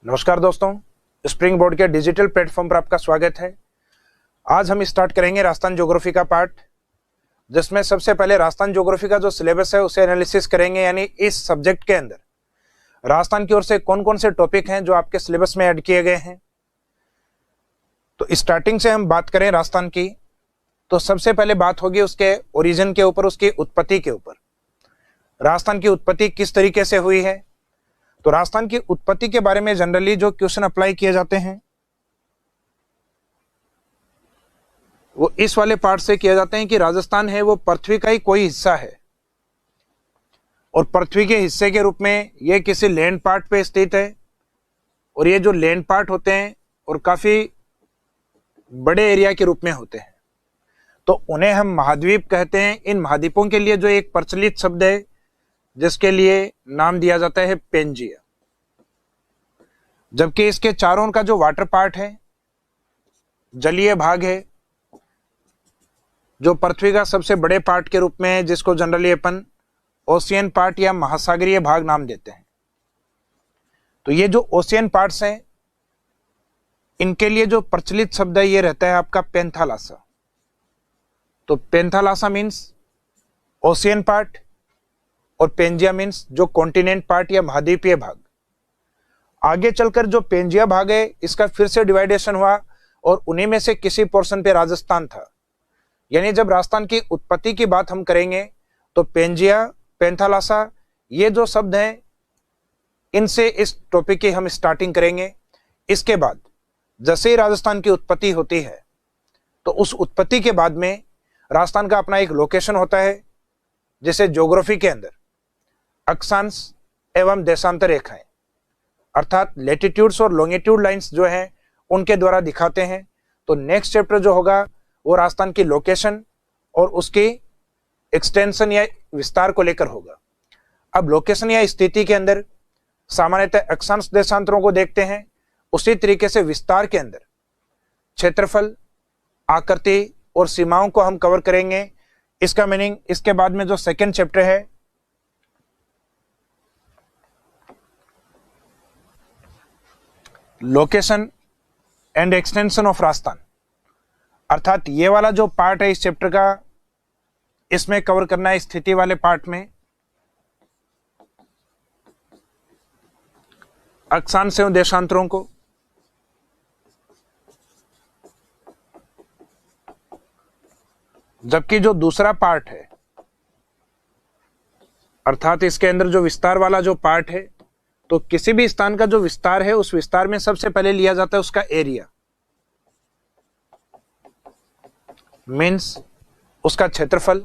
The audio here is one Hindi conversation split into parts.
नमस्कार दोस्तों, स्प्रिंग बोर्ड के डिजिटल प्लेटफॉर्म पर आपका स्वागत है। आज हम स्टार्ट करेंगे राजस्थान ज्योग्राफी का पार्ट, जिसमें सबसे पहले राजस्थान ज्योग्राफी का जो सिलेबस है उसे एनालिसिस करेंगे। यानी इस सब्जेक्ट के अंदर राजस्थान की ओर से कौन कौन से टॉपिक हैं जो आपके सिलेबस में ऐड किए गए हैं। तो स्टार्टिंग से हम बात करें राजस्थान की, तो सबसे पहले बात होगी उसके ओरिजिन के ऊपर, उसकी उत्पत्ति के ऊपर। राजस्थान की उत्पत्ति किस तरीके से हुई है। तो राजस्थान की उत्पत्ति के बारे में जनरली जो क्वेश्चन अप्लाई किए जाते हैं वो इस वाले पार्ट से किए जाते हैं कि राजस्थान है वो पृथ्वी का ही कोई हिस्सा है, और पृथ्वी के हिस्से के रूप में ये किसी लैंड पार्ट पे स्थित है, और ये जो लैंड पार्ट होते हैं और काफी बड़े एरिया के रूप में होते हैं, तो उन्हें हम महाद्वीप कहते हैं। इन महाद्वीपों के लिए जो एक प्रचलित शब्द है जिसके लिए नाम दिया जाता है पेंजिया। जबकि इसके चारों का जो वाटर पार्ट है, जलीय भाग है, जो पृथ्वी का सबसे बड़े पार्ट के रूप में है, जिसको जनरली अपन ओशियन पार्ट या महासागरीय भाग नाम देते हैं। तो ये जो ओशियन पार्ट्स हैं, इनके लिए जो प्रचलित शब्द है ये रहता है आपका पेंथालासा। तो पेंथालासा मीन्स ओशियन पार्ट और पेंजिया मीन्स जो कॉन्टिनेंट पार्ट या महाद्वीपीय भाग। आगे चलकर जो पेंजिया भाग है इसका फिर से डिवाइडेशन हुआ और उन्हीं में से किसी पोर्शन पे राजस्थान था। यानी जब राजस्थान की उत्पत्ति की बात हम करेंगे तो पेंजिया, पेंथालासा, ये जो शब्द हैं इनसे इस टॉपिक की हम स्टार्टिंग करेंगे। इसके बाद जैसे ही राजस्थान की उत्पत्ति होती है तो उस उत्पत्ति के बाद में राजस्थान का अपना एक लोकेशन होता है, जिसे ज्योग्राफी के अंदर अक्षांश एवं देशांतर रेखाएं अर्थात लेटिट्यूड्स और लॉन्गिट्यूड लाइंस जो हैं उनके द्वारा दिखाते हैं। तो नेक्स्ट चैप्टर जो होगा वो राजस्थान की लोकेशन और उसकी एक्सटेंशन या विस्तार को लेकर होगा। अब लोकेशन या स्थिति के अंदर सामान्यतः अक्षांश देशांतरों को देखते हैं, उसी तरीके से विस्तार के अंदर क्षेत्रफल, आकृति और सीमाओं को हम कवर करेंगे। इसका मीनिंग इसके बाद में जो सेकेंड चैप्टर है location and extension of Rajasthan, अर्थात ये वाला जो पार्ट है इस चैप्टर का, इसमें कवर करना है स्थिति वाले पार्ट में अक्षांश एवं देशांतरों को। जबकि जो दूसरा पार्ट है अर्थात इसके अंदर जो विस्तार वाला जो पार्ट है, तो किसी भी स्थान का जो विस्तार है उस विस्तार में सबसे पहले लिया जाता है उसका एरिया, मीन्स उसका क्षेत्रफल।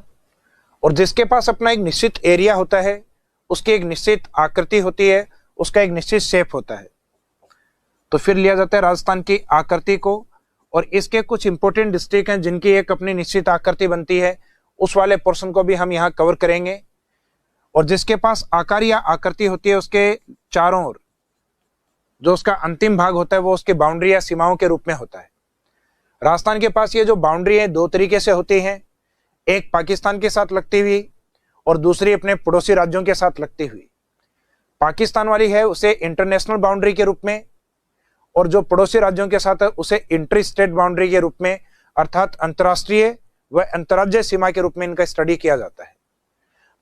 और जिसके पास अपना एक निश्चित एरिया होता है, उसकी एक निश्चित आकृति होती है, उसका एक निश्चित शेप होता है, तो फिर लिया जाता है राजस्थान की आकृति को। और इसके कुछ इंपॉर्टेंट डिस्ट्रिक्ट हैं जिनकी एक अपनी निश्चित आकृति बनती है, उस वाले पोर्शन को भी हम यहाँ कवर करेंगे। और जिसके पास आकार या आकृति होती है उसके चारों ओर जो उसका अंतिम भाग होता है वो उसकी बाउंड्री या सीमाओं के रूप में होता है। राजस्थान के पास ये जो बाउंड्री है दो तरीके से होती है, एक पाकिस्तान के साथ लगती हुई और दूसरी अपने पड़ोसी राज्यों के साथ लगती हुई। पाकिस्तान वाली है उसे इंटरनेशनल बाउंड्री के रूप में, और जो पड़ोसी राज्यों के साथ है उसे इंटर स्टेट बाउंड्री के रूप में, अर्थात अंतर्राष्ट्रीय व अंतर्राज्यीय सीमा के रूप में इनका स्टडी किया जाता है।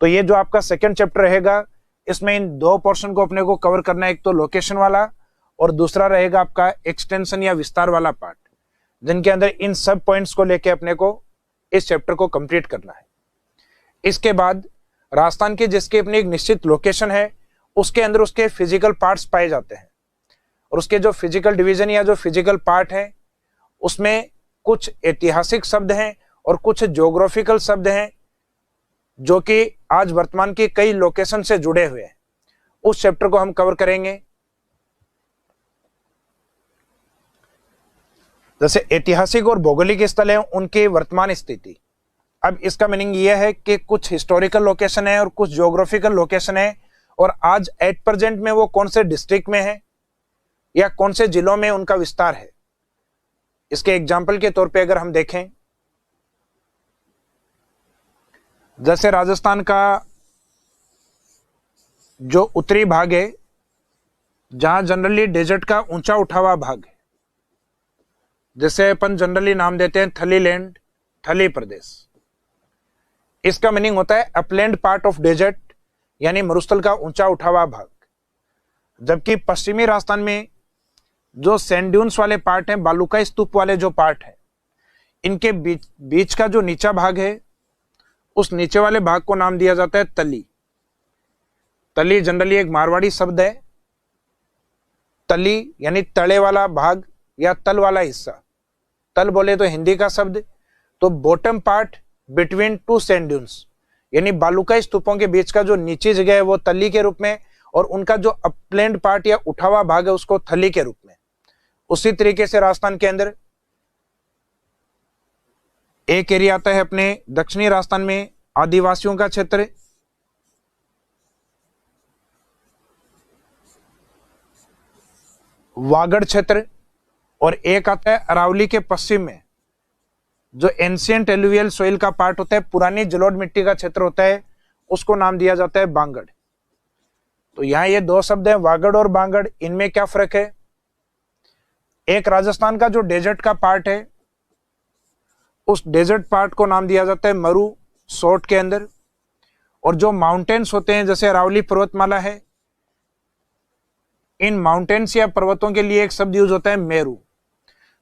तो ये जो आपका सेकंड चैप्टर रहेगा इसमें इन दो पोर्शन को अपने को कवर करना है, एक तो लोकेशन वाला और दूसरा रहेगा आपका एक्सटेंशन या विस्तार वाला पार्ट, जिनके अंदर इन सब पॉइंट्स को लेके अपने को इस चैप्टर को कंप्लीट करना है। इसके बाद राजस्थान की जिसकी अपनी एक निश्चित लोकेशन है उसके अंदर उसके फिजिकल पार्ट्स पाए जाते हैं, और उसके जो फिजिकल डिवीजन या जो फिजिकल पार्ट है उसमें कुछ ऐतिहासिक शब्द हैं और कुछ ज्योग्राफिकल शब्द हैं जो कि आज वर्तमान की कई लोकेशन से जुड़े हुए हैं। उस चैप्टर को हम कवर करेंगे। जैसे ऐतिहासिक और भौगोलिक स्थल है उनकी वर्तमान स्थिति। अब इसका मीनिंग यह है कि कुछ हिस्टोरिकल लोकेशन है और कुछ ज्योग्राफिकल लोकेशन है, और आज एट प्रेजेंट में वो कौन से डिस्ट्रिक्ट में है या कौन से जिलों में उनका विस्तार है। इसके एग्जाम्पल के तौर पे अगर हम देखें, जैसे राजस्थान का जो उत्तरी भाग है जहां जनरली डेजर्ट का ऊंचा उठा हुआ भाग है, जिसे अपन जनरली नाम देते हैं थली लैंड, थली प्रदेश। इसका मीनिंग होता है अपलैंड पार्ट ऑफ डेजर्ट, यानी मरुस्थल का ऊंचा उठा हुआ भाग। जबकि पश्चिमी राजस्थान में जो सैंड ड्यून्स वाले पार्ट हैं, बालूका स्तूप वाले जो पार्ट है, इनके बीच का जो नीचा भाग है, उस नीचे वाले भाग को नाम दिया जाता है तली। तली जनरली एक मारवाड़ी शब्द है। तली यानी तले वाला भाग या तल वाला हिस्सा। तल बोले तो हिंदी का शब्द, तो bottom part between two sand dunes, यानी बालूका स्तूपों के बीच का जो नीची जगह है वो तली के रूप में, और उनका जो अपलैंड पार्ट या उठा हुआ भाग है उसको थली के रूप में। उसी तरीके से राजस्थान के अंदर एक एरिया आता है अपने दक्षिणी राजस्थान में आदिवासियों का क्षेत्र, वागड़ क्षेत्र, और एक आता है अरावली के पश्चिम में जो एंशिएंट एलुवियल सोइल का पार्ट होता है, पुरानी जलोढ़ मिट्टी का क्षेत्र होता है, उसको नाम दिया जाता है बांगड़। तो यहां ये दो शब्द हैं, वागड़ और बांगड़। इनमें क्या फर्क है? एक राजस्थान का जो डेजर्ट का पार्ट है, उस डेजर्ट पार्ट को नाम दिया जाता है मरु शॉर्ट के अंदर, और जो माउंटेन्स होते हैं जैसे अरावली पर्वतमाला है, इन माउंटेन्स या पर्वतों के लिए एक शब्द यूज होता है मेरू।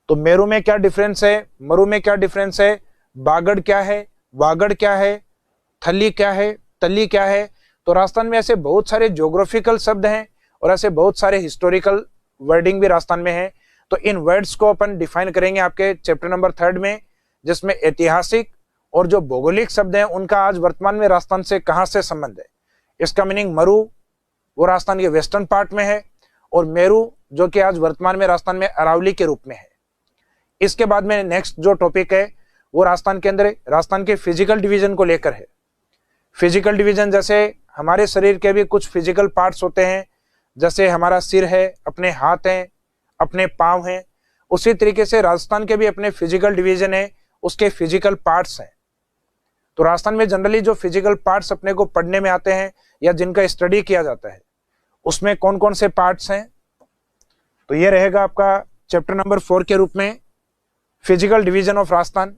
तो मेरू में क्या डिफरेंस है, मरु में क्या डिफरेंस है, बागड़ क्या है, वागड़ क्या है, थली क्या है, तली क्या है? तो राजस्थान में ऐसे बहुत सारे ज्योग्राफिकल शब्द हैं और ऐसे बहुत सारे हिस्टोरिकल वर्डिंग भी राजस्थान में है। तो इन वर्ड्स को अपन डिफाइन करेंगे आपके चैप्टर नंबर 3 में, जिसमें ऐतिहासिक और जो भौगोलिक शब्द हैं उनका आज वर्तमान में राजस्थान से कहां से संबंध है। इसका मीनिंग मरु वो राजस्थान के वेस्टर्न पार्ट में है, और मेरू जो कि आज वर्तमान में राजस्थान में अरावली के रूप में है। इसके बाद में नेक्स्ट जो टॉपिक है वो राजस्थान के अंदर राजस्थान के फिजिकल डिवीजन को लेकर है। फिजिकल डिवीजन जैसे हमारे शरीर के भी कुछ फिजिकल पार्ट्स होते हैं, जैसे हमारा सिर है, अपने हाथ हैं, अपने पांव हैं, उसी तरीके से राजस्थान के भी अपने फिजिकल डिवीजन है, उसके फिजिकल पार्ट्स हैं। तो राजस्थान में जनरली जो फिजिकल पार्ट्स अपने को पढ़ने में आते हैं या जिनका स्टडी किया जाता है, उसमें कौन कौन से पार्ट्स हैं, तो ये रहेगा आपका चैप्टर नंबर 4 के रूप में फिजिकल डिवीजन ऑफ राजस्थान।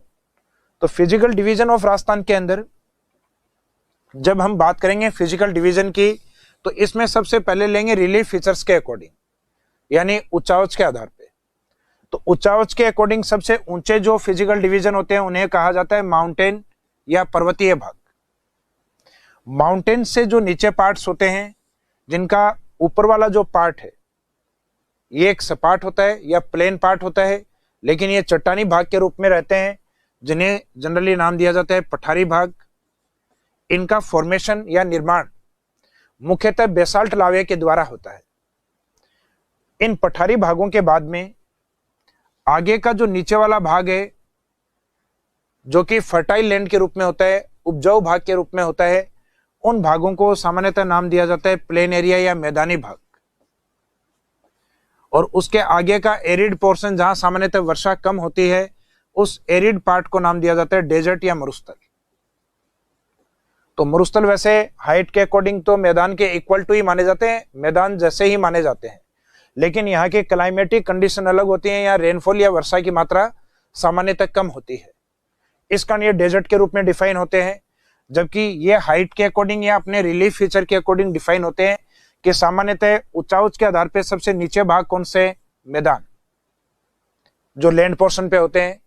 तो फिजिकल डिवीजन ऑफ राजस्थान के अंदर जब हम बात करेंगे फिजिकल डिवीजन की, तो इसमें सबसे पहले लेंगे रिलीफ फीचर्स के अकॉर्डिंग, यानी ऊंचाई के आधार पे। तो ऊंचाई के अकॉर्डिंग सबसे ऊंचे जो फिजिकल डिवीजन होते हैं उन्हें कहा जाता है माउंटेन या पर्वतीय भाग। माउंटेन से जो नीचे पार्ट्स होते हैं, जिनका ऊपर वाला जो पार्ट है ये एक सपाट होता है या प्लेन पार्ट होता है, लेकिन ये चट्टानी भाग के रूप में रहते हैं, जिन्हें जनरली नाम दिया जाता है पठारी भाग। इनका फॉर्मेशन या निर्माण मुख्यतः बेसाल्ट लावे के द्वारा होता है। इन पठारी भागों के बाद में आगे का जो नीचे वाला भाग है, जो कि फर्टाइल लैंड के रूप में होता है, उपजाऊ भाग के रूप में होता है, उन भागों को सामान्यतः नाम दिया जाता है प्लेन एरिया या मैदानी भाग। और उसके आगे का एरिड पोर्शन, जहां सामान्यतः वर्षा कम होती है, उस एरिड पार्ट को नाम दिया जाता है डेजर्ट या मरुस्थल। तो मरुस्थल वैसे हाइट के अकॉर्डिंग तो मैदान के इक्वल टू ही माने जाते हैं, मैदान जैसे ही माने जाते हैं, लेकिन यहाँ के क्लाइमेटिक कंडीशन अलग होती हैं, यहाँ रेनफॉल या वर्षा की मात्रा सामान्यतः कम होती है, इस कारण ये डेजर्ट के रूप में डिफाइन होते हैं। जबकि ये हाइट के अकॉर्डिंग या अपने रिलीफ फीचर के अकॉर्डिंग डिफाइन होते हैं कि सामान्यतः ऊंचाई के आधार पर सबसे नीचे भाग कौन से, मैदान जो लैंड पोर्शन पे होते हैं,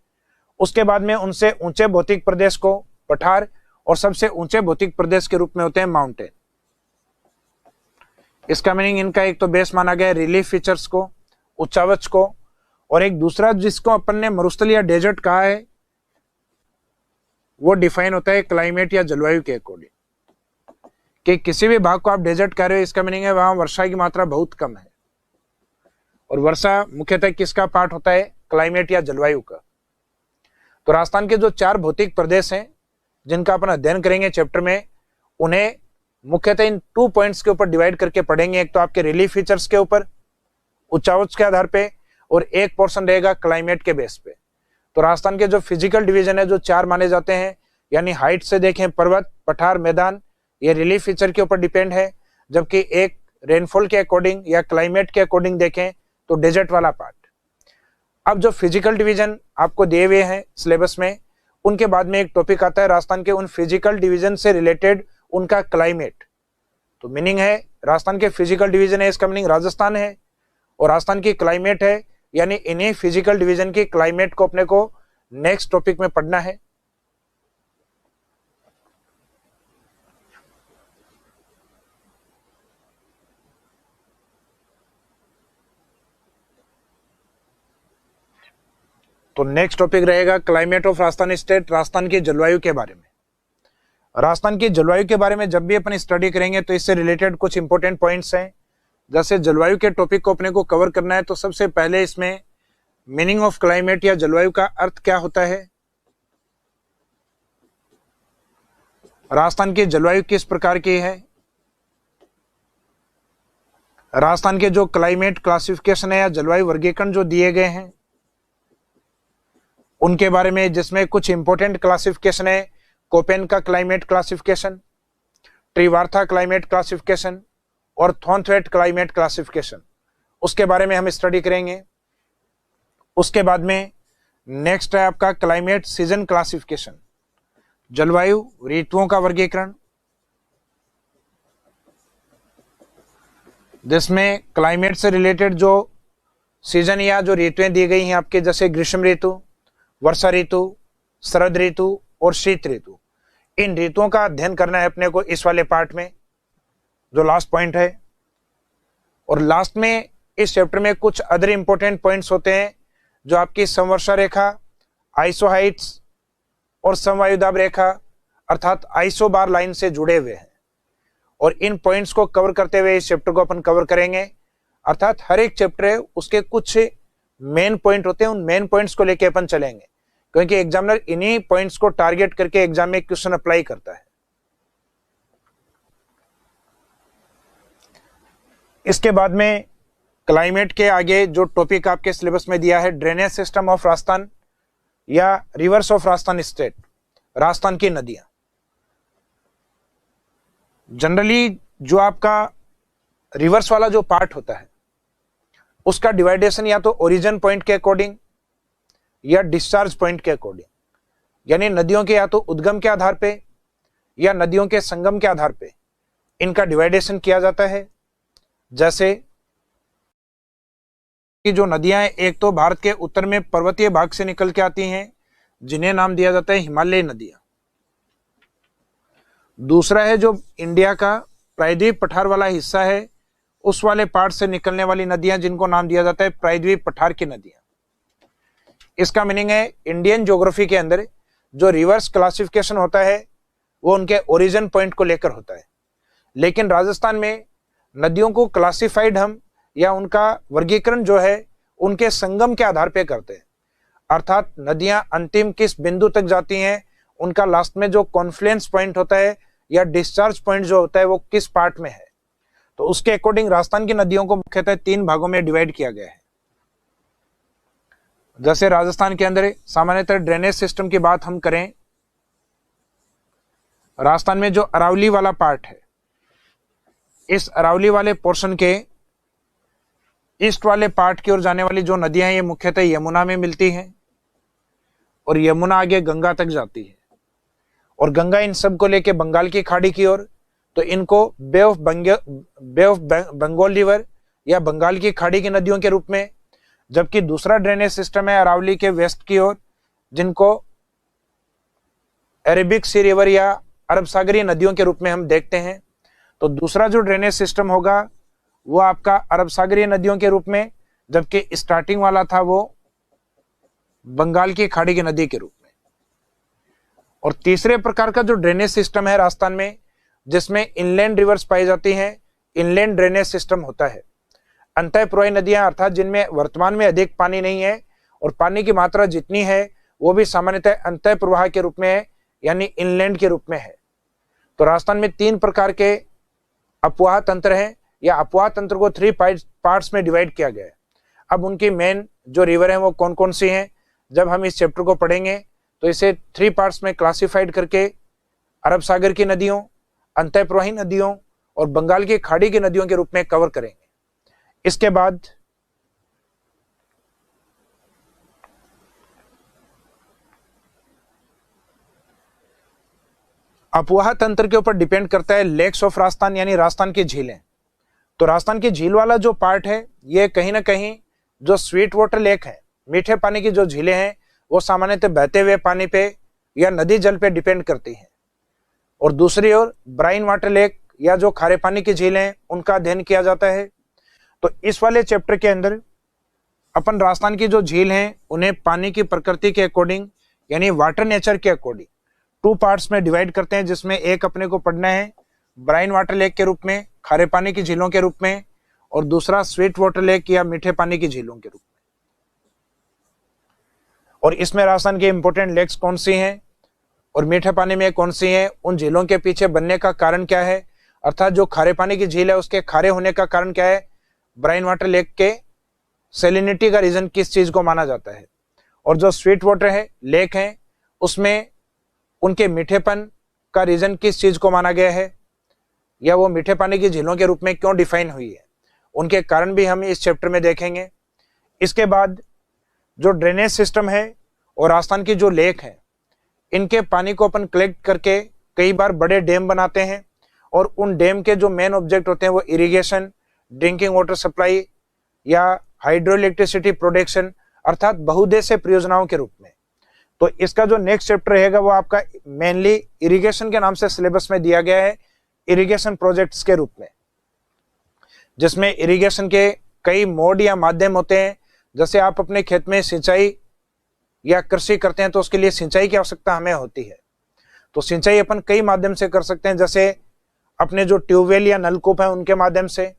उसके बाद में उनसे ऊंचे भौतिक प्रदेश को पठार, और सबसे ऊंचे भौतिक प्रदेश के रूप में होते हैं माउंटेन। इसका मीनिंग इनका एक तो बेस माना गया रिलीफ फीचर्स को, ऊंचाई को, और एक दूसरा जिसको अपन ने मरुस्थल या डेजर्ट कहा है वो डिफाइन होता है क्लाइमेट या जलवायु के अकॉर्डिंग, कि किसी भी भाग को आप डेजर्ट कह रहे हो, इसका मीनिंग है वहां वर्षा की मात्रा बहुत कम है। और वर्षा मुख्यतः किसका पार्ट होता है, क्लाइमेट या जलवायु का। तो राजस्थान के जो 4 भौतिक प्रदेश हैं जिनका अपन अध्ययन करेंगे चैप्टर में, उन्हें मुख्यतः इन 2 पॉइंट्स के ऊपर डिवाइड करके पढ़ेंगे। एक तो आपके रिलीफ फीचर्स के ऊपर ऊंचाई के आधार पे, और एक पोर्शन रहेगा क्लाइमेट के बेस पे। तो राजस्थान के जो फिजिकल डिवीजन है जो 4 माने जाते हैं, यानी हाइट से देखें पर्वत, पठार, मैदान, ये रिलीफ फीचर के ऊपर डिपेंड है, जबकि एक रेनफॉल के अकॉर्डिंग या क्लाइमेट के अकॉर्डिंग देखें तो डेजर्ट वाला पार्ट। अब जो फिजिकल डिवीजन आपको दिए हुए हैं सिलेबस में, उनके बाद में एक टॉपिक आता है राजस्थान के उन फिजिकल डिवीजन से रिलेटेड उनका क्लाइमेट। तो मीनिंग है राजस्थान के फिजिकल डिवीजन है, इसका मीनिंग राजस्थान है, और राजस्थान की क्लाइमेट है, यानी इन्हीं फिजिकल डिवीजन की क्लाइमेट को अपने को नेक्स्ट टॉपिक में पढ़ना है। तो नेक्स्ट टॉपिक रहेगा climate of Rajasthan state, Rajasthan की जलवायु के बारे में। राजस्थान की जलवायु के बारे में जब भी अपन स्टडी करेंगे तो इससे रिलेटेड कुछ इंपॉर्टेंट पॉइंट्स हैं। जैसे जलवायु के टॉपिक को अपने को कवर करना है तो सबसे पहले इसमें मीनिंग ऑफ क्लाइमेट या जलवायु का अर्थ क्या होता है, राजस्थान की जलवायु किस प्रकार की है, राजस्थान के जो क्लाइमेट क्लासिफिकेशन है या जलवायु वर्गीकरण जो दिए गए हैं उनके बारे में, जिसमें कुछ इंपॉर्टेंट क्लासिफिकेशन है, कोपेन का क्लाइमेट क्लासिफिकेशन, ट्रिवार्था क्लाइमेट क्लासिफिकेशन और थॉर्नथवेट क्लाइमेट क्लासिफिकेशन, उसके बारे में हम स्टडी करेंगे। उसके बाद में नेक्स्ट है आपका क्लाइमेट सीजन क्लासिफिकेशन, जलवायु ऋतुओं का वर्गीकरण, जिसमें क्लाइमेट से रिलेटेड जो सीजन या जो ऋतुएं दी गई हैं आपके, जैसे ग्रीष्म ऋतु, वर्षा ऋतु, शरद ऋतु और शीत ऋतु, इन ऋतुओं का अध्ययन करना है अपने को इस वाले पार्ट में, जो लास्ट पॉइंट है। और लास्ट में इस चैप्टर में कुछ अदर इंपॉर्टेंट पॉइंट्स होते हैं जो आपकी समवर्षा रेखा, आइसो हाइट्स और समवायुदाब रेखा अर्थात आइसो बार लाइन से जुड़े हुए हैं, और इन पॉइंट्स को कवर करते हुए इस चैप्टर को अपन कवर करेंगे। अर्थात हर एक चैप्टर है उसके कुछ मेन पॉइंट होते हैं, उन मेन पॉइंट्स को लेके अपन चलेंगे, क्योंकि एग्जामिनर इन्हीं पॉइंट्स को टारगेट करके एग्जाम में क्वेश्चन अप्लाई करता है। इसके बाद में क्लाइमेट के आगे जो टॉपिक आपके सिलेबस में दिया है, ड्रेनेज सिस्टम ऑफ राजस्थान या reverse of Rajasthan state, Rajasthan की नदियां। जनरली जो आपका रिवर्स वाला जो पार्ट होता है उसका डिवाइडेशन या तो ओरिजिन पॉइंट के अकॉर्डिंग या डिस्चार्ज पॉइंट के अकॉर्डिंग, यानी नदियों के या तो उद्गम के आधार पे या नदियों के संगम के आधार पे इनका डिवाइडेशन किया जाता है। जैसे कि जो नदियां हैं, एक तो भारत के उत्तर में पर्वतीय भाग से निकल के आती हैं जिन्हें नाम दिया जाता है हिमालयी नदियां। दूसरा है जो इंडिया का प्रायद्वीप पठार वाला हिस्सा है, उस वाले पार्ट से निकलने वाली नदियां जिनको नाम दिया जाता है प्रायद्वीप पठार की नदियां। इसका मीनिंग है इंडियन ज्योग्राफी के अंदर जो रिवर्स क्लासिफिकेशन होता है वो उनके ओरिजिन पॉइंट को लेकर होता है, लेकिन राजस्थान में नदियों को क्लासिफाइड हम या उनका वर्गीकरण जो है उनके संगम के आधार पे करते हैं। अर्थात नदियां अंतिम किस बिंदु तक जाती हैं, उनका लास्ट में जो कॉन्फ्लुएंस पॉइंट होता है या डिस्चार्ज पॉइंट जो होता है वो किस पार्ट में है, तो उसके अकॉर्डिंग राजस्थान की नदियों को मुख्यतः 3 भागों में डिवाइड किया गया है। जैसे राजस्थान के अंदर सामान्यतः ड्रेनेज सिस्टम की बात हम करें, राजस्थान में जो अरावली वाला पार्ट है, इस अरावली वाले पोर्शन के ईस्ट वाले पार्ट की ओर जाने वाली जो नदियां हैं ये मुख्यतः यमुना में मिलती हैं, और यमुना आगे गंगा तक जाती है, और गंगा इन सब को लेके बंगाल की खाड़ी की ओर, तो इनको बे ऑफ बंगाल रिवर या बंगाल की खाड़ी की नदियों के रूप में, जबकि दूसरा ड्रेनेज सिस्टम है अरावली के वेस्ट की ओर जिनको अरेबिक सी रिवर या अरब सागरीय नदियों के रूप में हम देखते हैं। तो दूसरा जो ड्रेनेज सिस्टम होगा वो आपका अरब सागरीय नदियों के रूप में, जबकि स्टार्टिंग वाला था वो बंगाल की खाड़ी की नदी के रूप में। और तीसरे प्रकार का जो ड्रेनेज सिस्टम है राजस्थान में, जिसमें इनलैंड रिवर्स पाई जाती हैं, इनलैंड ड्रेनेज सिस्टम होता है। अंतः प्रवाही नदियां अर्थात जिनमें वर्तमान में अधिक पानी नहीं है और पानी की मात्रा जितनी है वो भी सामान्यतः अंतः प्रवाह के रूप में है, यानी इनलैंड के रूप में है। तो राजस्थान में 3 प्रकार के अपवाह तंत्र हैं, या अपवाह तंत्र को 3 पार्ट्स में डिवाइड किया गया है। अब उनकी मेन जो रिवर है वो कौन कौन सी हैं, जब हम इस चैप्टर को पढ़ेंगे तो इसे 3 पार्ट्स में क्लासिफाइड करके अरब सागर की नदियों, अंतः प्रवाही नदियों और बंगाल की खाड़ी की नदियों के रूप में कवर करेंगे। इसके बाद अपवाह तंत्र के ऊपर डिपेंड करता है लेक्स ऑफ राजस्थान, यानी राजस्थान की झीलें। तो राजस्थान की झील वाला जो पार्ट है, ये कहीं ना कहीं जो स्वीट वाटर लेक है, मीठे पानी की जो झीलें हैं, वो सामान्यतः बहते हुए पानी पे या नदी जल पे डिपेंड करती हैं। और दूसरी ओर ब्राइन वाटर लेक या जो खारे पानी की झीलें हैं, उनका अध्ययन किया जाता है। तो इस वाले चैप्टर के अंदर अपन राजस्थान की जो झील हैं उन्हें पानी की प्रकृति के अकॉर्डिंग, यानी वाटर नेचर के अकॉर्डिंग 2 पार्ट्स में डिवाइड करते हैं, जिसमें एक अपने को पढ़ना है ब्राइन वाटर लेक के रूप में, खारे पानी की झीलों के रूप में, और दूसरा स्वीट वाटर लेक या मीठे पानी की झीलों के रूप में। और इसमें राजस्थान के इंपॉर्टेंट लेक्स कौन सी हैं और मीठे पानी में कौन सी हैं, उन झीलों के पीछे बनने का कारण क्या है, अर्थात जो खारे पानी की झील है उसके खारे होने का कारण क्या है, ब्राइन वाटर लेक के सैलिनिटी का रीजन किस चीज को माना जाता है, और जो स्वीट वाटर है लेक है उसमें उनके मीठेपन का रीजन किस चीज को माना गया है, या वो मीठे पानी की झीलों के रूप में क्यों डिफाइन हुई है, उनके कारण भी हम इस चैप्टर में देखेंगे। इसके बाद जो ड्रेनेज सिस्टम है और राजस्थान की जो लेक है, इनके पानी को अपन कलेक्ट करके कई बार बड़े डैम बनाते हैं, और उन डैम के जो मेन ऑब्जेक्ट होते हैं वो इरिगेशन, ड्रिंकिंग वाटर सप्लाई या हाइड्रो इलेक्ट्रिसिटी प्रोडक्शन, अर्थात बहुउद्देश्य परियोजनाओं के रूप में। तो इसका जो नेक्स्ट चैप्टर रहेगा वो आपका मेनली इरिगेशन के नाम से सिलेबस में दिया गया है, इरिगेशन प्रोजेक्ट्स के रूप में, जिसमें इरिगेशन के कई मोड या माध्यम होते हैं। जैसे आप अपने खेत में सिंचाई या कृषि करते हैं तो उसके लिए सिंचाई की आवश्यकता हमें होती है। तो सिंचाई अपन कई माध्यम से कर सकते हैं, जैसे अपने जो ट्यूबवेल या नलकूप है उनके माध्यम से,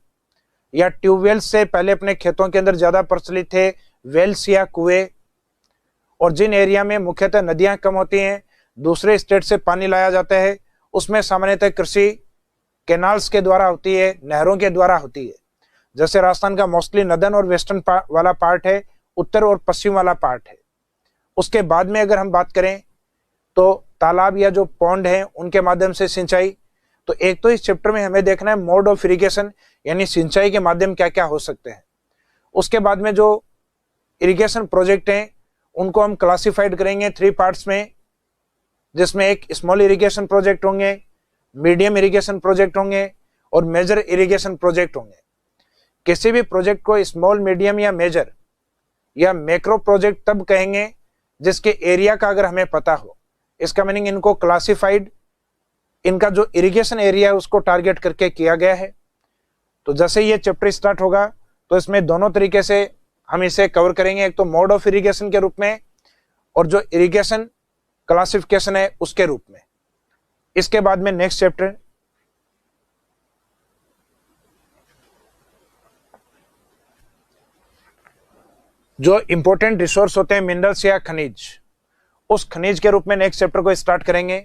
या ट्यूबवेल से पहले अपने खेतों के अंदर ज्यादा प्रचलित थे वेल्स या कुएं। और जिन एरिया में मुख्यतः नदियां कम होती हैं, दूसरे स्टेट से पानी लाया जाता है, उसमें सामान्यतः कृषि कैनाल्स के द्वारा होती है, नहरों के द्वारा होती है। जैसे राजस्थान का मोस्टली नदन और वेस्टर्न वाला पार्ट है, उत्तर और पश्चिम वाला पार्ट है। उसके बाद में अगर हम बात करें तो तालाब या जो पॉन्ड है उनके माध्यम से सिंचाई। तो एक तो इस चैप्टर में हमें देखना है मोड ऑफ इरिगेशन, यानी सिंचाई के माध्यम क्या क्या हो सकते हैं। उसके बाद में जो इरिगेशन प्रोजेक्ट हैं उनको हम क्लासिफाइड करेंगे 3 पार्ट्स में, जिसमें एक स्मॉल इरिगेशन प्रोजेक्ट होंगे, मीडियम इरिगेशन प्रोजेक्ट होंगे और मेजर इरिगेशन प्रोजेक्ट होंगे। किसी भी प्रोजेक्ट को स्मॉल, मीडियम या मेजर या मैक्रो प्रोजेक्ट तब कहेंगे जिसके एरिया का अगर हमें पता हो। इसका मीनिंग इनको क्लासिफाइड, इनका जो इरिगेशन एरिया है उसको टारगेट करके किया गया है। तो जैसे ये चैप्टर स्टार्ट होगा तो इसमें दोनों तरीके से हम इसे कवर करेंगे, एक तो मोड ऑफ इरिगेशन के रूप में और जो इरिगेशन क्लासिफिकेशन है उसके रूप में। इसके बाद में नेक्स्ट चैप्टर जो इंपॉर्टेंट रिसोर्स होते हैं मिनरल्स या खनिज, उस खनिज के रूप में नेक्स्ट चैप्टर को स्टार्ट करेंगे।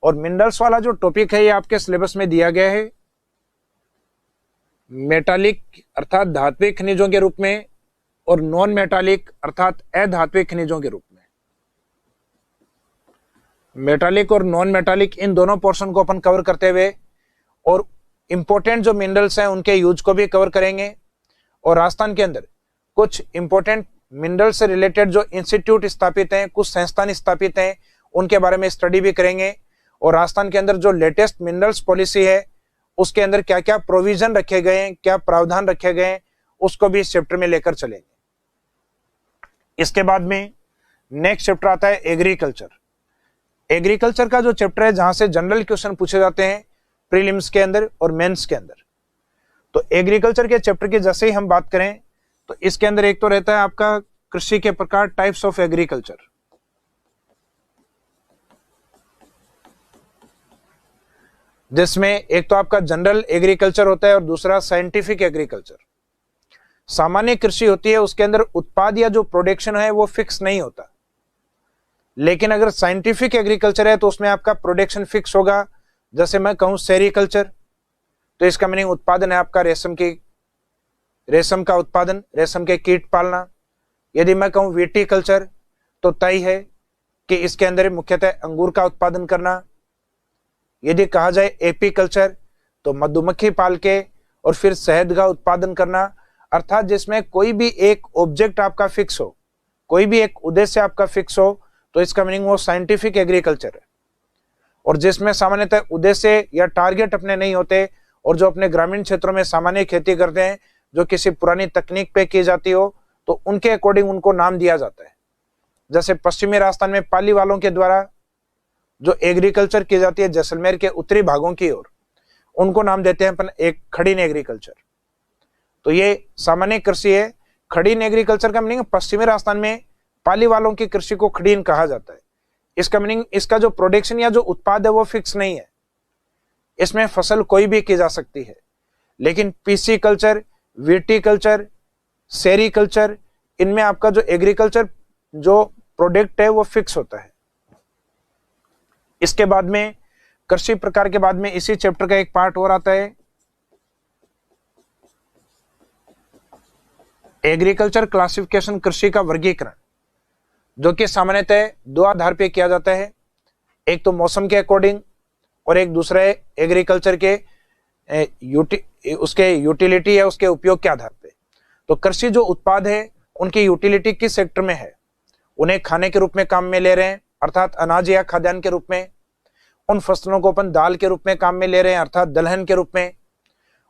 और मिनरल्स वाला जो टॉपिक है ये आपके सिलेबस में दिया गया है मेटालिक अर्थात धात्विक खनिजों के रूप में और नॉन मेटालिक अर्थात अधात्विक खनिजों के रूप में। मेटालिक और नॉन मेटालिक इन दोनों पोर्शन को अपन कवर करते हुए और इंपॉर्टेंट जो मिनरल्स हैं उनके यूज को भी कवर करेंगे। और राजस्थान के अंदर कुछ इंपॉर्टेंट मिनरल से रिलेटेड जो इंस्टीट्यूट स्थापित हैं, कुछ संस्थान स्थापित हैं, उनके बारे में स्टडी भी करेंगे। और राजस्थान के अंदर जो लेटेस्ट मिनरल्स पॉलिसी है उसके अंदर क्या क्या प्रोविजन रखे गए हैं, क्या प्रावधान रखे गए हैं, उसको भी इस चैप्टर में लेकर चलेंगे। इसके बाद में नेक्स्ट चैप्टर आता है एग्रीकल्चर। एग्रीकल्चर का जो चैप्टर है जहां से जनरल क्वेश्चन पूछे जाते हैं प्रीलिम्स के अंदर और मेंस के अंदर। तो एग्रीकल्चर के चैप्टर की जैसे ही हम बात करें तो इसके अंदर एक तो रहता है आपका कृषि के प्रकार, टाइप्स ऑफ एग्रीकल्चर, जिसमें एक तो आपका जनरल एग्रीकल्चर होता है और दूसरा साइंटिफिक एग्रीकल्चर। सामान्य कृषि होती है, उसके अंदर उत्पाद या जो प्रोडक्शन है वो फिक्स नहीं होता। लेकिन अगर साइंटिफिक एग्रीकल्चर है तो उसमें आपका प्रोडक्शन फिक्स होगा। जैसे मैं कहूं सेरिकल्चर, तो इसका मीनिंग उत्पादन है आपका रेशम का उत्पादन, रेशम के कीट पालना। यदि मैं कहूं विटीकल्चर तो तय है कि इसके अंदर मुख्यतः अंगूर का उत्पादन करना। यदि कहा जाए एपीकल्चर तो मधुमक्खी पाल के और फिर शहद का उत्पादन करना, अर्थात जिसमें कोई भी एक ऑब्जेक्ट आपका फिक्स हो, कोई भी एक उद्देश्य आपका फिक्स हो, तो इसका मीनिंग वो साइंटिफिक एग्रीकल्चर है। और जिसमें सामान्यतः उद्देश्य या टारगेट अपने नहीं होते, और जो अपने ग्रामीण क्षेत्रों में सामान्य खेती करते हैं, जो किसी पुरानी तकनीक पे की जाती हो, तो उनके अकॉर्डिंग उनको नाम दिया जाता है। जैसे पश्चिमी राजस्थान में पाली वालों के द्वारा जो एग्रीकल्चर की जाती है जैसलमेर के उत्तरी भागों की ओर, उनको नाम देते हैं अपन एक खड़ीन एग्रीकल्चर। तो ये सामान्य कृषि है। खड़ीन एग्रीकल्चर का मीनिंग पश्चिमी राजस्थान में पाली वालों की कृषि को खड़ीन कहा जाता है। इसका मीनिंग इसका जो प्रोडक्शन या जो उत्पाद है वो फिक्स नहीं है, इसमें फसल कोई भी की जा सकती है। लेकिन पीसी कल्चर, विटीकल्चर, सेरीकल्चर, इनमें आपका जो एग्रीकल्चर जो प्रोडक्ट है वो फिक्स होता है। इसके बाद में कृषि प्रकार के बाद में इसी चैप्टर का एक पार्ट और आता है, एग्रीकल्चर क्लासिफिकेशन, कृषि का वर्गीकरण, जो कि सामान्यतः दो आधार पे किया जाता है। एक तो मौसम के अकॉर्डिंग और एक दूसरा एग्रीकल्चर के उसके यूटिलिटी या उसके उपयोग के आधार पे। तो कृषि जो उत्पाद है उनकी यूटिलिटी किस सेक्टर में है, उन्हें खाने के रूप में काम में ले रहे हैं अर्थात अनाज या खाद्यान्न के रूप में, उन फसलों को अपन दाल के रूप में काम में ले रहे हैं अर्थात दलहन के रूप में,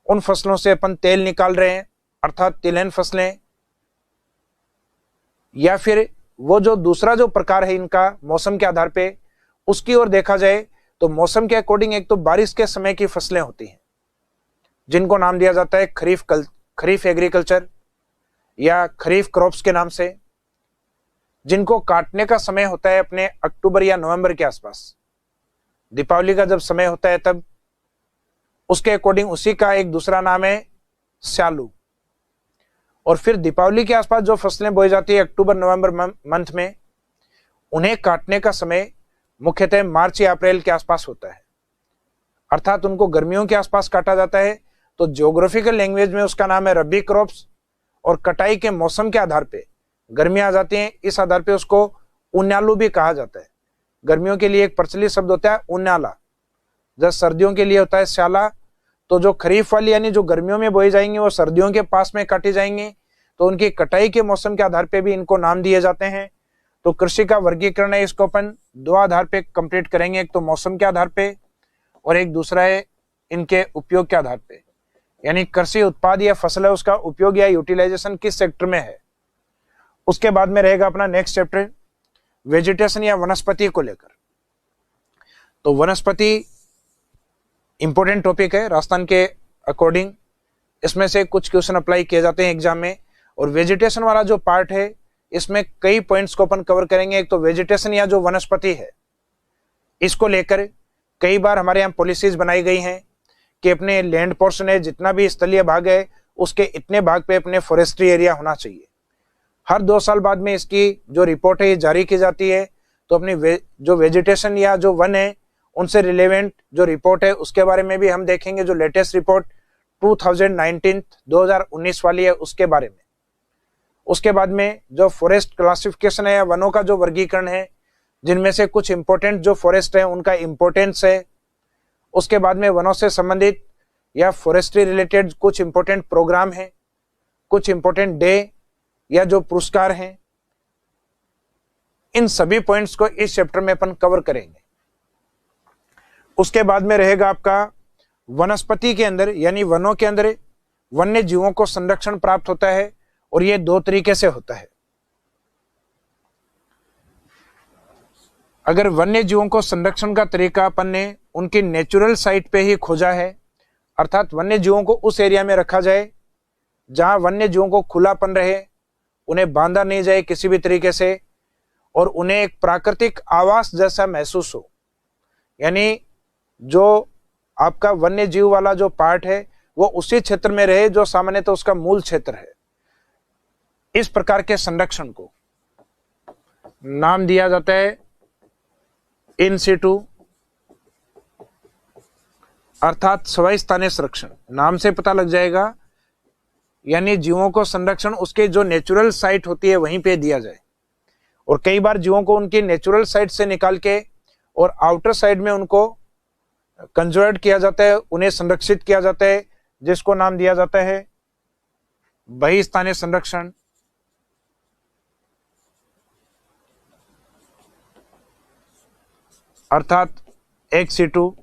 उन फसलों से अपन तेल निकाल रहे हैं अर्थात तिलहन फसलें, या फिर वो जो दूसरा जो प्रकार है इनका मौसम के आधार पे, उसकी ओर देखा जाए तो मौसम के अकॉर्डिंग एक तो बारिश के समय की फसलें होती हैं जिनको नाम दिया जाता है खरीफ एग्रीकल्चर या खरीफ क्रॉप्स के नाम से, जिनको काटने का समय होता है अपने अक्टूबर या नवंबर के आसपास। दीपावली का जब समय होता है तब उसके अकॉर्डिंग उसी का एक दूसरा नाम है स्यालू। और फिर दीपावली के आसपास जो फसलें बोई जाती है अक्टूबर नवंबर मंथ में, उन्हें काटने का समय मुख्यतः मार्च या अप्रैल के आसपास होता है, अर्थात उनको गर्मियों के आसपास काटा जाता है। तो ज्योग्राफिकल लैंग्वेज में उसका नाम है रबी क्रॉप्स, और कटाई के मौसम के आधार पे गर्मियां आ जाती हैं, इस आधार पे उसको उन्यालू भी कहा जाता है। गर्मियों के लिए एक प्रचलित शब्द होता है उन्याला, जब सर्दियों के लिए होता है स्याला। तो जो खरीफ वाली यानी जो गर्मियों में बोई जाएंगी वो सर्दियों के पास में काटी जाएंगी, तो उनकी कटाई के मौसम के आधार पे भी इनको नाम दिए जाते हैं। तो कृषि का वर्गीकरण है, इसको अपन दो आधार पे कंप्लीट करेंगे, एक तो मौसम के आधार पे और एक दूसरा है इनके उपयोग के आधार पे, यानी कृषि उत्पाद या फसल है उसका उपयोग या यूटिलाइजेशन किस सेक्टर में है। उसके बाद में रहेगा अपना नेक्स्ट चैप्टर वेजिटेशन या वनस्पति को लेकर। तो वनस्पति इंपॉर्टेंट टॉपिक है राजस्थान के अकॉर्डिंग, इसमें से कुछ क्वेश्चन अप्लाई किए जाते हैं एग्जाम में। और वेजिटेशन वाला जो पार्ट है इसमें कई पॉइंट्स को अपन कवर करेंगे। एक तो वेजिटेशन या जो वनस्पति है, इसको लेकर कई बार हमारे यहाँ पॉलिसीज बनाई गई हैं कि अपने लैंड पोर्शन है, जितना भी स्थलीय भाग है उसके इतने भाग पे अपने फॉरेस्ट्री एरिया होना चाहिए। हर 2 साल बाद में इसकी जो रिपोर्ट है ये जारी की जाती है। तो अपनी जो वेजिटेशन या जो वन है उनसे रिलेवेंट जो रिपोर्ट है उसके बारे में भी हम देखेंगे। जो लेटेस्ट रिपोर्ट 2019 वाली है उसके बारे में। उसके बाद में जो फॉरेस्ट क्लासिफिकेशन है या वनों का जो वर्गीकरण है, जिनमें से कुछ इंपॉर्टेंट जो फॉरेस्ट है उनका इंपॉर्टेंस है। उसके बाद में वनों से संबंधित या फॉरेस्ट्री रिलेटेड कुछ इंपॉर्टेंट प्रोग्राम है, कुछ इंपॉर्टेंट डे या जो पुरस्कार हैं, इन सभी पॉइंट्स को इस चैप्टर में अपन कवर करेंगे। उसके बाद में रहेगा आपका वनस्पति के अंदर यानी वनों के अंदर वन्य जीवों को संरक्षण प्राप्त होता है, और यह 2 तरीके से होता है। अगर वन्य जीवों को संरक्षण का तरीका अपन ने उनकी नेचुरल साइट पे ही खोजा है, अर्थात वन्य जीवों को उस एरिया में रखा जाए जहां वन्य जीवों को खुलापन रहे, उन्हें बांधा नहीं जाए किसी भी तरीके से, और उन्हें एक प्राकृतिक आवास जैसा महसूस हो, यानी जो आपका वन्य जीव वाला जो पार्ट है वो उसी क्षेत्र में रहे जो सामान्यतः उसका मूल क्षेत्र है। इस प्रकार के संरक्षण को नाम दिया जाता है इन सिटू, अर्थात स्वाई स्थानीय संरक्षण। नाम से पता लग जाएगा, यानी जीवों को संरक्षण उसके जो नेचुरल साइट होती है वहीं पे दिया जाए। और कई बार जीवों को उनकी नेचुरल साइट से निकाल के और आउटर साइड में उनको कंजर्व किया जाता है, उन्हें संरक्षित किया जाता है, जिसको नाम दिया जाता है बहिस्थानीय संरक्षण। अर्थात एक्स सिटू,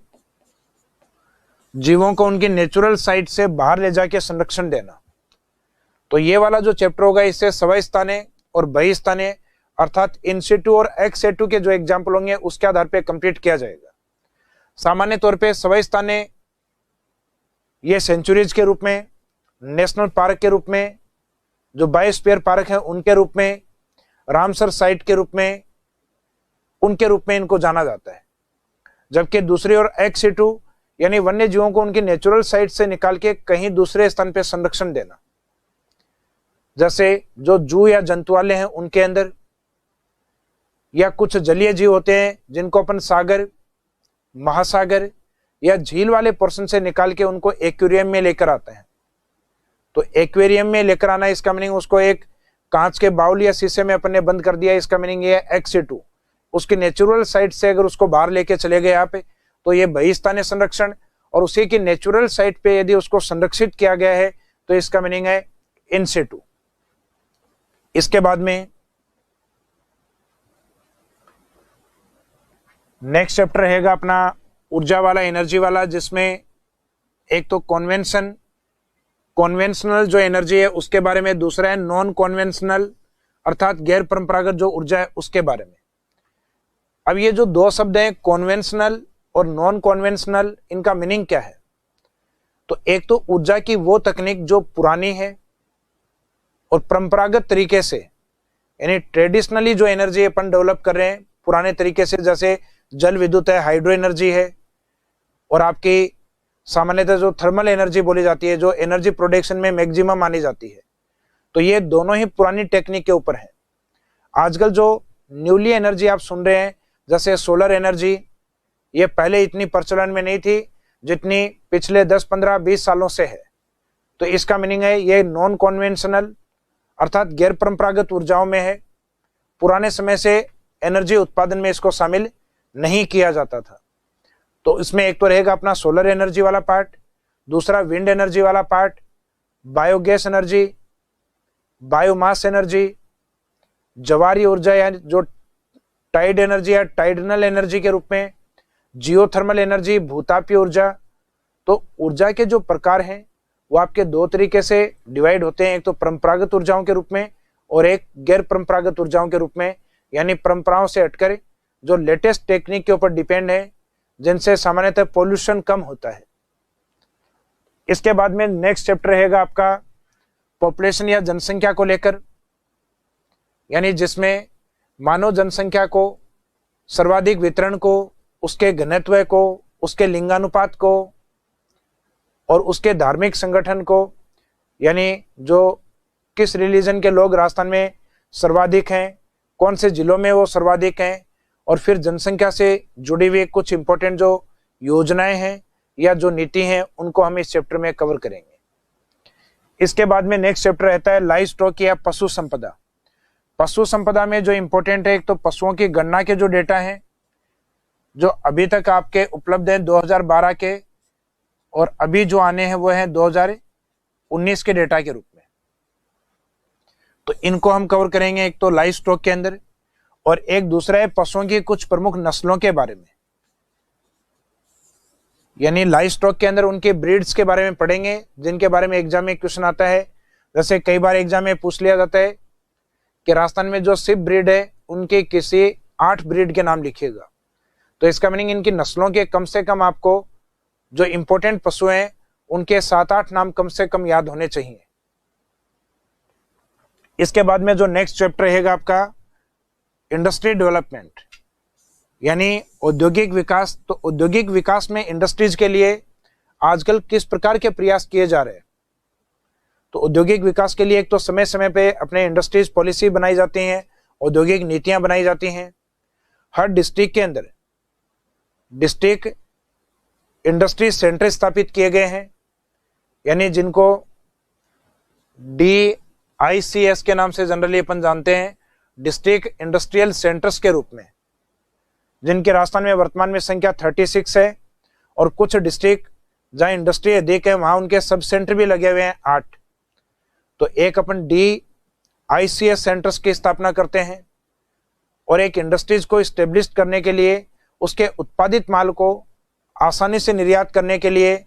जीवों को उनकी नेचुरल साइट से बाहर ले जाके संरक्षण देना। तो ये वाला जो चैप्टर होगा इससे स्वस्थानीय और बहिस्थानीय अर्थात इन सिटू और एक्स सिटू के जो एग्जाम्पल होंगे उसके आधार पर कंप्लीट किया जाएगा। सामान्य तौर पे स्वस्थानीय ये सेंचुरीज के रूप में, नेशनल पार्क के रूप में, जो बायोस्फीयर पार्क है उनके रूप में, रामसर साइट के रूप में, उनके रूप में इनको जाना जाता है। जबकि दूसरी ओर एक्स सिटू यानी वन्य जीवों को उनकी नेचुरल साइट से निकाल के कहीं दूसरे स्थान पे संरक्षण देना, जैसे जो जू या जंतुआलय हैं उनके अंदर, या कुछ जलीय जीव होते हैं जिनको अपन सागर, महासागर या झील वाले पोर्शन से निकाल के उनको एक्वेरियम में लेकर आते हैं। तो एक्वेरियम में लेकर आना, इसका मीनिंग उसको एक कांच के बाउल या शीशे में अपन ने बंद कर दिया, इसका मीनिंग ये है एक्स सिटू। उसकी नेचुरल साइट से अगर उसको बाहर लेके चले गए यहाँ पे तो ये बहिस्थानीय संरक्षण, और उसी की नेचुरल साइट पे यदि उसको संरक्षित किया गया है तो इसका मीनिंग है इन सिटू। इसके बाद में नेक्स्ट चैप्टर रहेगा अपना ऊर्जा वाला, एनर्जी वाला, जिसमें एक तो कॉन्वेंशनल जो एनर्जी है उसके बारे में, दूसरा है नॉन कॉन्वेंशनल अर्थात गैर परंपरागत जो ऊर्जा है उसके बारे में। अब ये जो दो शब्द हैं कॉन्वेंशनल और नॉन कॉन्वेंशनल, इनका मीनिंग क्या है? तो एक तो ऊर्जा की वो तकनीक जो पुरानी है और परंपरागत तरीके से, यानी ट्रेडिशनली जो एनर्जी अपन डेवलप कर रहे हैं पुराने तरीके से, जैसे जल विद्युत है, हाइड्रो एनर्जी है, और आपकी सामान्यतः जो थर्मल एनर्जी बोली जाती है जो एनर्जी प्रोडक्शन में मैक्सिमम मानी जाती है। तो ये दोनों ही पुरानी टेक्निक के ऊपर है। आजकल जो न्यूली एनर्जी आप सुन रहे हैं जैसे सोलर एनर्जी, ये पहले इतनी प्रचलन में नहीं थी जितनी पिछले 10, 15, 20 सालों से है। तो इसका मीनिंग है ये नॉन कॉन्वेंशनल अर्थात गैर परंपरागत ऊर्जाओं में है। पुराने समय से एनर्जी उत्पादन में इसको शामिल नहीं किया जाता था। तो इसमें एक तो रहेगा अपना सोलर एनर्जी वाला पार्ट, दूसरा विंड एनर्जी वाला part, biogas energy, biomass energy, ज्वारीय ऊर्जा यानी जो टाइड एनर्जी या टाइडनल एनर्जी के रूप में, जियोथर्मल एनर्जी, भूतापीय ऊर्जा। तो ऊर्जा के जो प्रकार हैं वो आपके दो तरीके से डिवाइड होते हैं, एक तो परंपरागत ऊर्जाओं के रूप में और एक गैर परंपरागत ऊर्जाओं के रूप में, यानी परंपराओं से हटकर जो लेटेस्ट टेक्निक के ऊपर डिपेंड है, जिनसे सामान्यतः पोल्यूशन कम होता है। इसके बाद में नेक्स्ट चैप्टर रहेगा आपका पॉपुलेशन या जनसंख्या को लेकर, यानी जिसमें मानव जनसंख्या को, सर्वाधिक वितरण को, उसके घनत्व को, उसके लिंगानुपात को और उसके धार्मिक संगठन को, यानी जो किस रिलीजन के लोग राजस्थान में सर्वाधिक हैं, कौन से जिलों में वो सर्वाधिक हैं, और फिर जनसंख्या से जुड़ी हुई कुछ इंपॉर्टेंट जो योजनाएं हैं या जो नीति हैं उनको हम इस चैप्टर में कवर करेंगे। इसके बाद में नेक्स्ट चैप्टर रहता है लाइव स्टॉक या पशु संपदा। पशु संपदा में जो इंपॉर्टेंट है, एक तो पशुओं की गणना के जो डेटा हैं जो अभी तक आपके उपलब्ध हैं 2012 के, और अभी जो आने हैं वो हैं 2019 के डेटा के रूप में। तो इनको हम कवर करेंगे, एक तो लाइव स्टॉक के अंदर, और एक दूसरा है पशुओं की कुछ प्रमुख नस्लों के बारे में, यानी लाइव स्टॉक के अंदर उनके ब्रीड्स के बारे में पढ़ेंगे, जिनके बारे में एग्जाम में क्वेश्चन आता है। जैसे कई बार एग्जाम में पूछ लिया जाता है कि राजस्थान में जो सिप ब्रीड है उनके किसी 8 ब्रीड के नाम लिखिएगा। तो इसका मीनिंग इनकी नस्लों के कम से कम आपको जो इंपॉर्टेंट पशु हैं उनके 7-8 नाम कम से कम याद होने चाहिए। इसके बाद में जो नेक्स्ट चैप्टर रहेगा आपका इंडस्ट्री डेवलपमेंट, यानी औद्योगिक विकास। तो औद्योगिक विकास में इंडस्ट्रीज के लिए आजकल किस प्रकार के प्रयास किए जा रहे हैं? तो औद्योगिक विकास के लिए एक तो समय समय पे अपने इंडस्ट्रीज पॉलिसी बनाई जाती हैं, औद्योगिक नीतियां बनाई जाती हैं। हर डिस्ट्रिक्ट के अंदर डिस्ट्रिक्ट इंडस्ट्री सेंटर स्थापित किए गए हैं, यानी जिनको DICS के नाम से जनरली अपन जानते हैं, डिस्ट्रिक्ट इंडस्ट्रियल सेंटर्स के रूप में, जिनके राजस्थान में वर्तमान में संख्या 36 है। और कुछ डिस्ट्रिक्ट जहाँ इंडस्ट्री अधिक है वहां उनके सब सेंटर भी लगे हुए हैं 8। तो एक अपन DICS सेंटर्स की स्थापना करते हैं और एक इंडस्ट्रीज को स्टेब्लिश करने के लिए, उसके उत्पादित माल को आसानी से निर्यात करने के लिए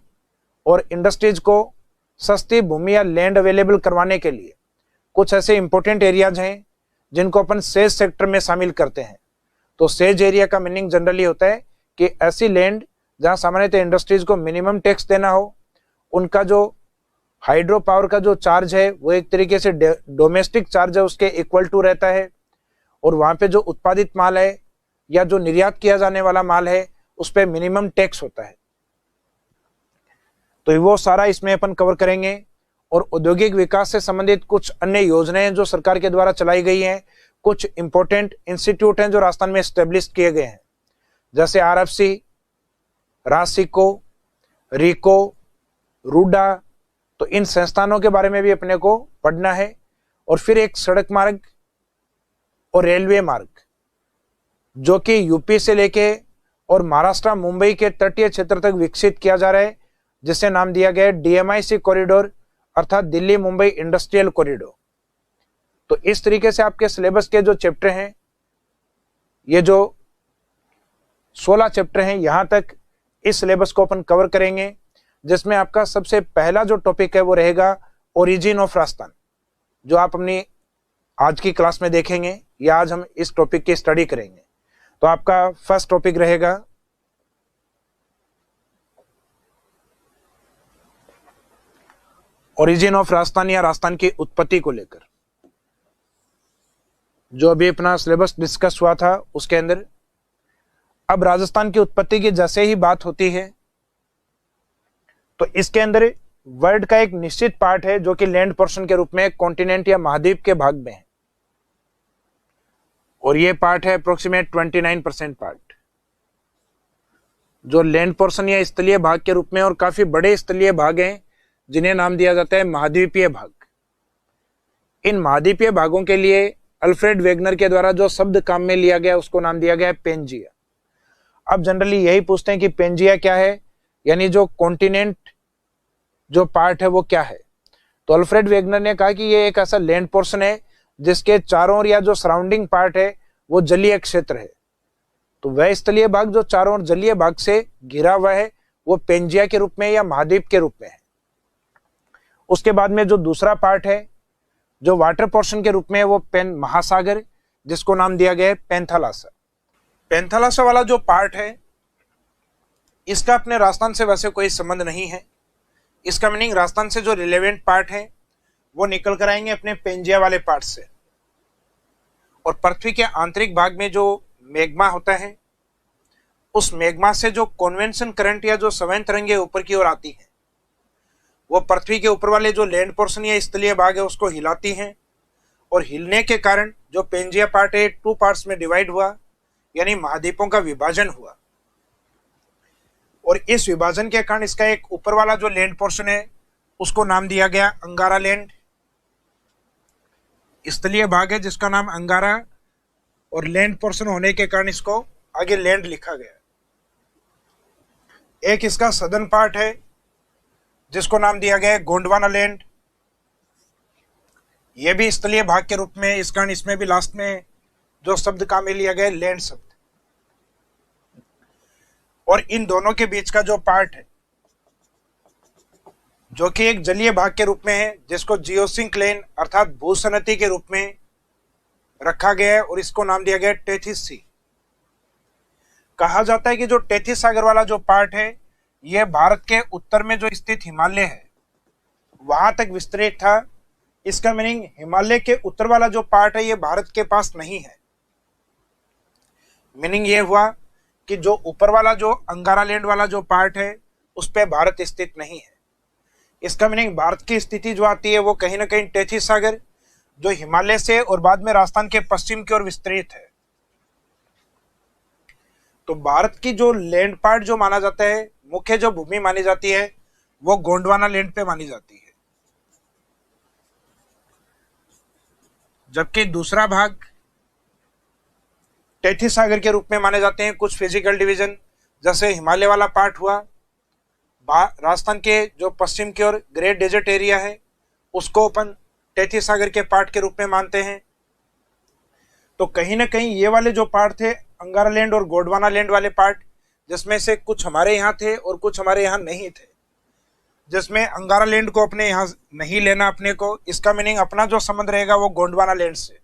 और इंडस्ट्रीज को सस्ती भूमि या लैंड अवेलेबल करवाने के लिए कुछ ऐसे इंपॉर्टेंट एरियाज हैं जिनको अपन सेज सेक्टर में शामिल करते हैं। तो सेज एरिया का मीनिंग जनरली होता है कि ऐसी लैंड जहां सामान्यतः इंडस्ट्रीज को मिनिमम टैक्स देना हो, उनका जो हाइड्रो पावर का जो चार्ज है वो एक तरीके से डोमेस्टिक चार्ज है उसके इक्वल टू रहता है, और वहां पे जो उत्पादित माल है या जो निर्यात किया जाने वाला माल है उस पर मिनिमम टैक्स होता है। तो वो सारा इसमें अपन कवर करेंगे। और औद्योगिक विकास से संबंधित कुछ अन्य योजनाएं जो सरकार के द्वारा चलाई गई हैं, कुछ इंपॉर्टेंट इंस्टीट्यूट हैं जो राजस्थान में स्टेब्लिश किए गए हैं, जैसे RFC, रासिको, रिको, रूडा। तो इन संस्थानों के बारे में भी अपने को पढ़ना है। और फिर एक सड़क मार्ग और रेलवे मार्ग जो कि यूपी से लेके और महाराष्ट्र मुंबई के तटीय क्षेत्र तक विकसित किया जा रहा है, जिसे नाम दिया गया है DMIC कॉरिडोर, अर्थात दिल्ली मुंबई इंडस्ट्रियल कॉरिडोर। तो इस तरीके से आपके सिलेबस के जो चैप्टर हैं, ये जो 16 चैप्टर हैं, यहां तक इस सिलेबस को अपन कवर करेंगे, जिसमें आपका सबसे पहला जो टॉपिक है वो रहेगा ओरिजिन ऑफ राजस्थान, जो आप अपनी आज की क्लास में देखेंगे या आज हम इस टॉपिक की स्टडी करेंगे। तो आपका फर्स्ट टॉपिक रहेगा ओरिजिन ऑफ राजस्थान या राजस्थान की उत्पत्ति को लेकर। जो अभी अपना सिलेबस डिस्कस हुआ था उसके अंदर अब राजस्थान की उत्पत्ति की जैसे ही बात होती है तो इसके अंदर वर्ल्ड का एक निश्चित पार्ट है जो कि लैंड पोर्शन के रूप में कॉन्टिनेंट या महाद्वीप के भाग में है, और ये पार्ट है अप्रोक्सीमेट 29% पार्ट, जो लैंड पोर्शन या स्थलीय भाग के रूप में, और काफी बड़े स्थलीय भाग हैं जिन्हें नाम दिया जाता है महाद्वीपीय भाग। इन महाद्वीपीय भागों के लिए अल्फ्रेड वेगनर के द्वारा जो शब्द काम में लिया गया उसको नाम दिया गया पेंजिया। अब जनरली यही पूछते हैं कि पेंजिया क्या है, यानी जो कॉन्टिनेंट जो पार्ट है वो क्या है। तो अल्फ्रेड वेगनर ने कहा कि ये एक ऐसा लैंड पोर्शन है जिसके चारों ओर या जो सराउंडिंग पार्ट है वो जलीय क्षेत्र है। तो वह स्थलीय भाग जो चारों ओर जलीय भाग से घिरा हुआ है वो पेंजिया के रूप में या महाद्वीप के रूप में है। उसके बाद में जो दूसरा पार्ट है जो वाटर पोर्शन के रूप में है वो महासागर, जिसको नाम दिया गया है पैंथालासा। पैंथालासा वाला जो पार्ट है इसका अपने राजस्थान से वैसे कोई संबंध नहीं है। इसका मीनिंग राजस्थान से जो रिलेवेंट पार्ट है वो निकल कर आएंगे अपने पेंजिया वाले पार्ट से। और पृथ्वी के आंतरिक भाग में जो मैग्मा होता है उस मैग्मा से जो कन्वेक्शन करंट या जो सवैन तरंगे ऊपर की ओर आती है वो पृथ्वी के ऊपर वाले जो लैंड पोर्शन या स्थलीय भाग है उसको हिलाती हैं, और हिलने के कारण जो पेंजिया पार्ट है 2 पार्ट्स में डिवाइड हुआ, यानी महाद्वीपों का विभाजन हुआ। और इस विभाजन के कारण इसका एक ऊपर वाला जो लैंड पोर्शन है उसको नाम दिया गया अंगारा लैंड, स्थलीय भाग है जिसका नाम अंगारा, और लैंड पोर्शन होने के कारण इसको आगे लैंड लिखा गया। एक इसका सदर्न पार्ट है जिसको नाम दिया गया है गोंडवाना लैंड, यह भी स्थलीय भाग के रूप में, इस कारण इसमें भी लास्ट में जो शब्द काम में लिया गया है लैंड शब्द। और इन दोनों के बीच का जो पार्ट है जो कि एक जलीय भाग के रूप में है जिसको जियोसिंक लेन अर्थात भूसनती के रूप में रखा गया है, और इसको नाम दिया गया टेथिस सी। कहा जाता है कि जो टेथिस सागर वाला जो पार्ट है यह भारत के उत्तर में जो स्थित हिमालय है वहां तक विस्तृत था। इसका मीनिंग हिमालय के उत्तर वाला जो पार्ट है यह भारत के पास नहीं है। मीनिंग यह हुआ कि जो ऊपर वाला जो अंगारा लैंड वाला जो पार्ट है उस पे भारत स्थित नहीं है। इसका मीनिंग भारत की स्थिति जो आती है वो कहीं ना कहीं टेथिस सागर जो हिमालय से और बाद में राजस्थान के पश्चिम की ओर विस्तृत है। तो भारत की जो लैंड पार्ट जो माना जाता है, मुख्य जो भूमि मानी जाती है वो गोंडवाना लैंड पे मानी जाती है, जबकि दूसरा भाग टेथिस सागर के रूप में माने जाते हैं कुछ फिजिकल डिवीजन, जैसे हिमालय वाला पार्ट हुआ राजस्थान के जो पश्चिम की ओर ग्रेट डेजर्ट एरिया है उसको अपन तैतीस सागर के पार्ट के रूप में मानते हैं। तो कहीं ना कहीं ये वाले जो पार्ट थे अंगारा लैंड और गोंडवाना लैंड वाले पार्ट, जिसमें से कुछ हमारे यहाँ थे और कुछ हमारे यहाँ नहीं थे, जिसमें अंगारा लैंड को अपने यहाँ नहीं लेना अपने को, इसका मीनिंग अपना जो संबंध रहेगा वो गोंडवाना लैंड से,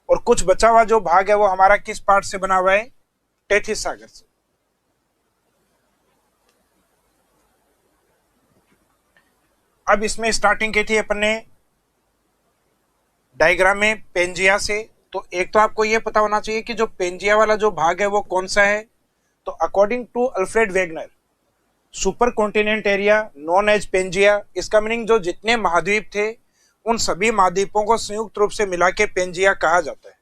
और कुछ बचा हुआ जो भाग है वो हमारा किस पार्ट से बना हुआ है, तैतीस सागर से। अब इसमें स्टार्टिंग की थी अपन ने डायग्राम में पेंजिया से। तो एक तो आपको यह पता होना चाहिए कि जो पेंजिया वाला जो भाग है वो कौन सा है। तो according to Alfred Wegener, super continent area known as Pangaea, इसका मीनिंग जो जितने महाद्वीप थे उन सभी महाद्वीपों को संयुक्त रूप से मिला के पेंजिया कहा जाता है।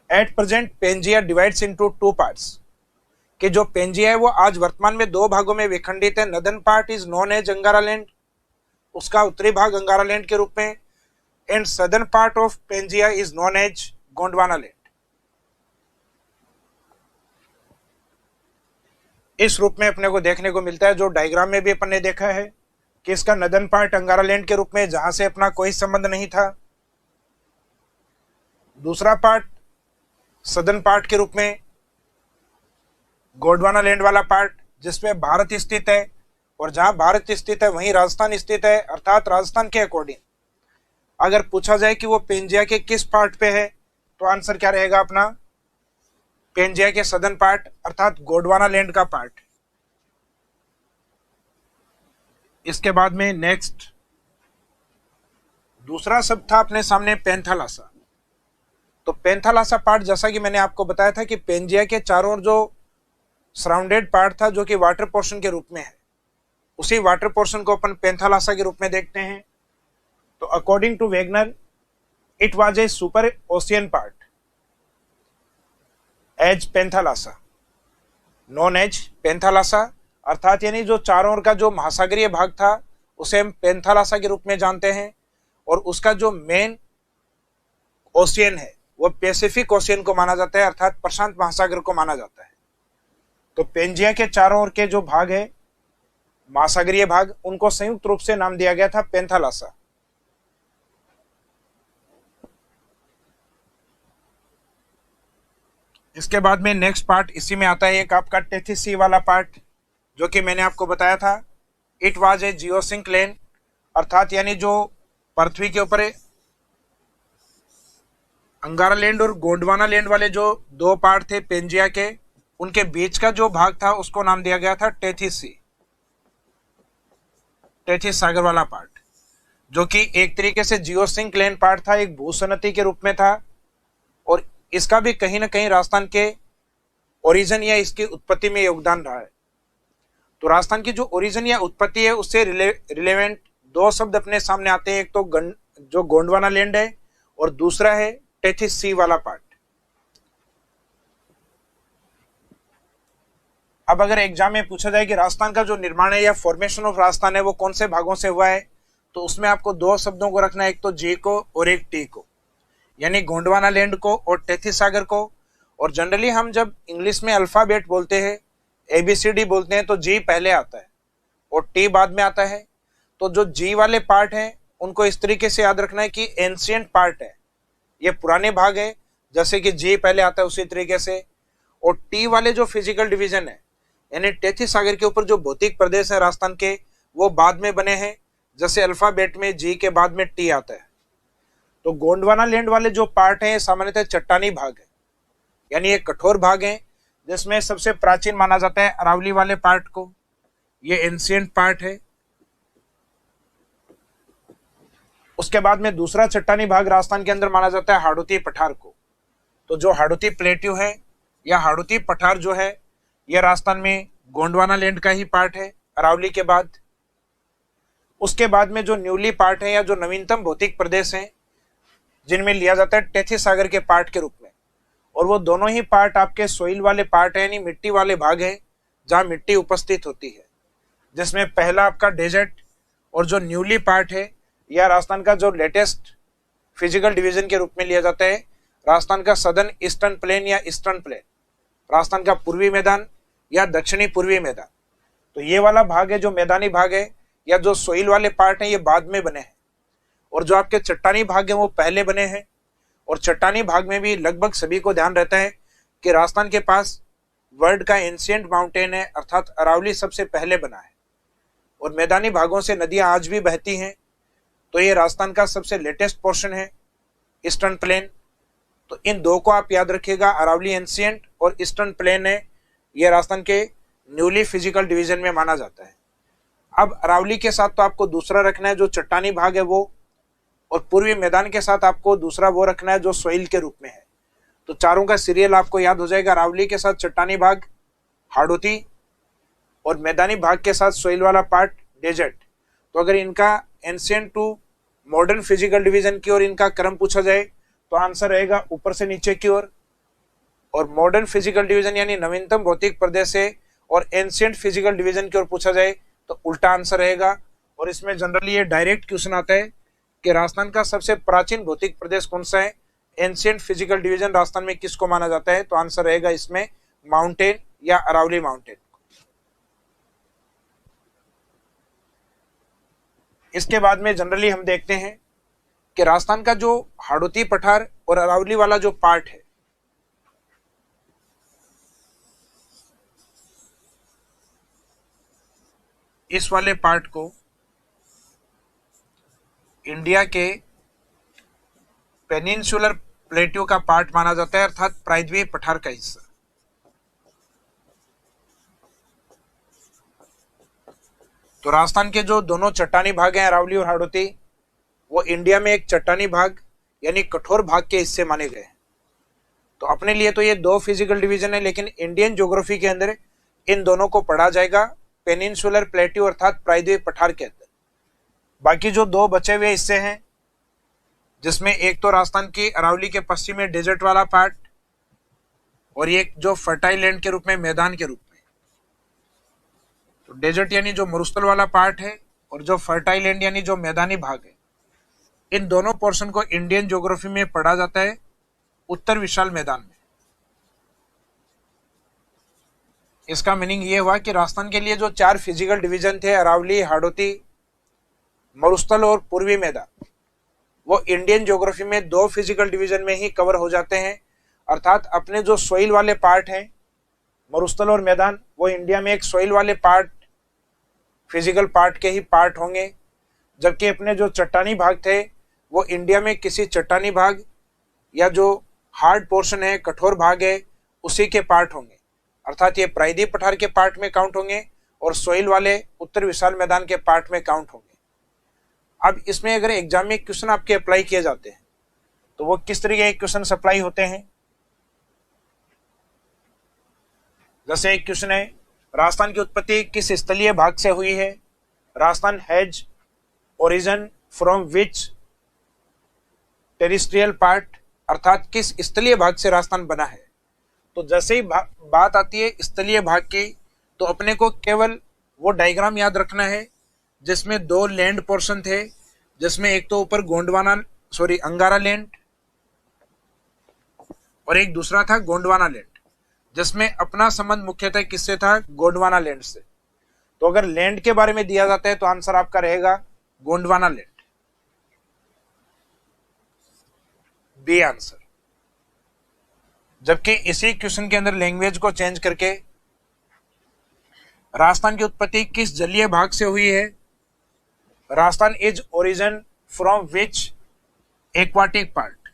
At present Pangaea divides into two parts, कि जो पेंजिया है वो आज वर्तमान में दो भागों में विखंडित है। Northern part is known as Angara land, उसका उत्तरी भाग अंगारा लैंड के रूप में, and southern part of Pangaea is known as Gondwana land. इस रूप में अपने को देखने को मिलता है, जो डायग्राम में भी अपन ने देखा है कि इसका नदन पार्ट अंगारा लैंड के रूप में, जहां से अपना कोई संबंध नहीं था। दूसरा पार्ट सदर्न पार्ट के रूप में गोंडवाना लैंड वाला पार्ट, जिसमें भारत स्थित है, और जहां भारत स्थित है वहीं राजस्थान स्थित है। अर्थात राजस्थान के अकॉर्डिंग अगर पूछा जाए कि वो पेंजिया के किस पार्ट पे है, तो आंसर क्या रहेगा अपना, पेंजिया के सदर्न पार्ट अर्थात गोंडवाना लैंड का पार्ट। इसके बाद में नेक्स्ट दूसरा शब्द था अपने सामने पेंथालासा। तो पेंथालासा पार्ट, जैसा कि मैंने आपको बताया था कि पेंजिया के चारों ओर जो सराउंडेड पार्ट था जो कि वाटर पोर्शन के रूप में है, उसी वाटर पोर्शन को अपन पेंथालासा के रूप में देखते हैं। तो according to Wegener it was a super ocean part as Panthalassa, known as Panthalassa, अर्थात यानी जो चारों ओर का जो महासागरीय भाग था उसे हम पेंथालासा के रूप में जानते हैं, और उसका जो मेन ओशियन है वो पैसिफिक ओशियन को माना जाता है, अर्थात प्रशांत महासागर को माना जाता है। तो पेंजिया के चारों ओर के जो भाग है महासागरीय भाग, उनको संयुक्त रूप से नाम दिया गया था पेंथालासा। इसके बाद में नेक्स्ट पार्ट इसी में आता है एक आपका तैतीस सी वाला पार्ट, जो कि मैंने आपको बताया था इट वाज ए जियोसिंक लैंड, अर्थात यानी जो पृथ्वी के ऊपर अंगारा लैंड और गोंडवाना लैंड वाले जो दो पार्ट थे पेंजिया के, उनके बीच का जो भाग था उसको नाम दिया गया था तैतीस सी, तैतीस सागर वाला पार्ट, जो कि एक तरीके से जियोसिंक लैंड पार्ट था, एक भूसनती के रूप में था, और इसका भी कहीं ना कहीं राजस्थान के ओरिजिन या इसकी उत्पत्ति में योगदान रहा है। तो राजस्थान की जो ओरिजिन या उत्पत्ति है उससे रिलेवेंट दो शब्द अपने सामने आते हैं, एक तो जो गोंडवाना लैंड है और दूसरा है तैतीस सी वाला पार्ट। अब अगर एग्जाम में पूछा जाए कि राजस्थान का जो निर्माण है या फॉर्मेशन ऑफ राजस्थान है वो कौन से भागों से हुआ है, तो उसमें आपको दो शब्दों को रखना है, एक तो जी को और एक टी को, यानी गोंडवाना लैंड को और तैतीस सागर को। और जनरली हम जब इंग्लिश में अल्फाबेट बोलते हैं, ABCD बोलते हैं, तो जी पहले आता है और टी बाद में आता है। तो जो जी वाले पार्ट हैं उनको इस तरीके से याद रखना है कि एंशिएंट पार्ट है, ये पुराने भाग है, जैसे कि जी पहले आता है उसी तरीके से। और टी वाले जो फिजिकल डिवीजन है, यानी तैतीस सागर के ऊपर जो भौतिक प्रदेश है राजस्थान के, वो बाद में बने हैं, जैसे अल्फाबेट में जी के बाद में टी आता है। तो गोंडवाना लैंड वाले जो पार्ट हैं सामान्यतः चट्टानी भाग है, यानी ये कठोर भाग है, जिसमें सबसे प्राचीन माना जाता है अरावली वाले पार्ट को, ये एंशिएंट पार्ट है। उसके बाद में दूसरा चट्टानी भाग राजस्थान के अंदर माना जाता है हाड़ौती पठार को। तो जो हाड़ौती प्लेट्यू है या हाड़ौती पठार जो है, यह राजस्थान में गोंडवाना लैंड का ही पार्ट है अरावली के बाद। उसके बाद में जो न्यूली पार्ट है या जो नवीनतम भौतिक प्रदेश हैं, जिनमें लिया जाता है तैतीस सागर के पार्ट के रूप में, और वो दोनों ही पार्ट आपके सोइल वाले पार्ट है, यानी मिट्टी वाले भाग हैं जहां मिट्टी उपस्थित होती है, जिसमें पहला आपका डेजर्ट, और जो न्यूली पार्ट है या राजस्थान का जो लेटेस्ट फिजिकल डिवीजन के रूप में लिया जाता है राजस्थान का सदर्न ईस्टर्न प्लेन या ईस्टर्न प्लेन, राजस्थान का पूर्वी मैदान या दक्षिणी पूर्वी मैदान, तो ये वाला भाग है जो मैदानी भाग है या जो सोइल वाले पार्ट हैं ये बाद में बने हैं, और जो आपके चट्टानी भाग हैं वो पहले बने हैं। और चट्टानी भाग में भी लगभग सभी को ध्यान रहता है कि राजस्थान के पास वर्ल्ड का एंशिएंट माउंटेन है, अर्थात अरावली सबसे पहले बना है। और मैदानी भागों से नदियां आज भी बहती हैं, तो ये राजस्थान का सबसे लेटेस्ट पोर्शन है, ईस्टर्न प्लेन। तो इन दो को आप याद रखिएगा, अरावली एंशिएंट और ईस्टर्न प्लेन है, ये राजस्थान के न्यूली फिजिकल डिवीजन में माना जाता है। अब अरावली के साथ तो आपको दूसरा रखना है जो चट्टानी भाग है वो, और पूर्वी मैदान के साथ आपको दूसरा वो रखना है जो सोइल के रूप में है। तो चारों का सीरियल आपको याद हो जाएगा, अरावली के साथ चट्टानी भाग हाड़ौती, और मैदानी भाग के साथ सोइल वाला पार्ट डेजर्ट। तो अगर इनका ancient to modern physical division की ओर इनका क्रम पूछा जाए तो आंसर रहेगा ऊपर से नीचे की ओर, और मॉडर्न फिजिकल डिवीजन यानी नवीनतम भौतिक प्रदेश है, और एंशिएंट फिजिकल डिवीजन की ओर पूछा जाए तो उल्टा आंसर रहेगा। और इसमें जनरली ये डायरेक्ट क्वेश्चन आता है कि राजस्थान का सबसे प्राचीन भौतिक प्रदेश कौन सा है, एंशिएंट फिजिकल डिवीजन राजस्थान में किसको माना जाता है, तो आंसर रहेगा इसमें माउंटेन या अरावली माउंटेन। इसके बाद में जनरली हम देखते हैं कि राजस्थान का जो हाड़ौती पठार और अरावली वाला जो पार्ट है, इस वाले पार्ट को इंडिया के पेनिनसुलर प्लेट्यू का पार्ट माना जाता है, अर्थात प्रायद्वीपीय पठार का हिस्सा। तो राजस्थान के जो दोनों चट्टानी भाग हैं अरावली और हाड़ौती, वो इंडिया में एक चट्टानी भाग यानी कठोर भाग के हिस्से माने गए हैं। तो अपने लिए तो ये दो फिजिकल डिवीजन है, लेकिन इंडियन ज्योग्राफी के अंदर इन दोनों को पढ़ा जाएगा पेनिनसुलर प्लेट्यू अर्थात प्रायद्वीपीय पठार के अंदर। बाकी जो दो बचे हुए हिस्से हैं, जिसमें एक तो राजस्थान की अरावली के पश्चिम में डेजर्ट वाला पार्ट, और एक जो फर्टाइल लैंड के रूप में मैदान के रूप में। तो डेजर्ट यानी जो मरुस्थल वाला पार्ट है, और जो फर्टाइल लैंड यानी जो मैदानी भाग है, इन दोनों पोर्शन को इंडियन ज्योग्राफी में पढ़ा जाता है उत्तर विशाल मैदान में। इसका मीनिंग ये हुआ कि राजस्थान के लिए जो चार फिजिकल डिवीजन थे, अरावली, हाड़ौती, मरुस्थल और पूर्वी मैदान, वो इंडियन ज्योग्राफी में दो फिजिकल डिवीजन में ही कवर हो जाते हैं। अर्थात अपने जो सोइल वाले पार्ट हैं मरुस्थल और मैदान, वो इंडिया में एक सोइल वाले पार्ट, फिजिकल पार्ट के ही पार्ट होंगे, जबकि अपने जो चट्टानी भाग थे वो इंडिया में किसी चट्टानी भाग या जो हार्ड पोर्शन है, कठोर भाग है, उसी के पार्ट होंगे। अर्थात ये प्रायद्वीपीय पठार के पार्ट में काउंट होंगे और सोइल वाले उत्तर विशाल मैदान के पार्ट में काउंट होंगे। अब इसमें अगर एग्जाम में क्वेश्चन आपके अप्लाई किए जाते हैं तो वो किस तरीके के क्वेश्चन अप्लाई होते हैं। जैसे एक क्वेश्चन है, राजस्थान की उत्पत्ति किस स्थलीय भाग से हुई है, Rajasthan has origin from which terrestrial part, अर्थात किस स्थलीय भाग से राजस्थान बना है। तो जैसे ही बात आती है स्थलीय भाग की, तो अपने को केवल वो डायग्राम याद रखना है जिसमें दो लैंड पोर्शन थे, जिसमें एक तो ऊपर अंगारा लैंड और एक दूसरा था गोंडवाना लैंड, जिसमें अपना संबंध मुख्यतः किससे था, गोंडवाना लैंड से। तो अगर लैंड के बारे में दिया जाता है तो आंसर आपका रहेगा गोंडवाना लैंड, बी आंसर। जबकि इसी क्वेश्चन के अंदर लैंग्वेज को चेंज करके राजस्थान की उत्पत्ति किस जलीय भाग से हुई है, Rajasthan is origin from which aquatic part.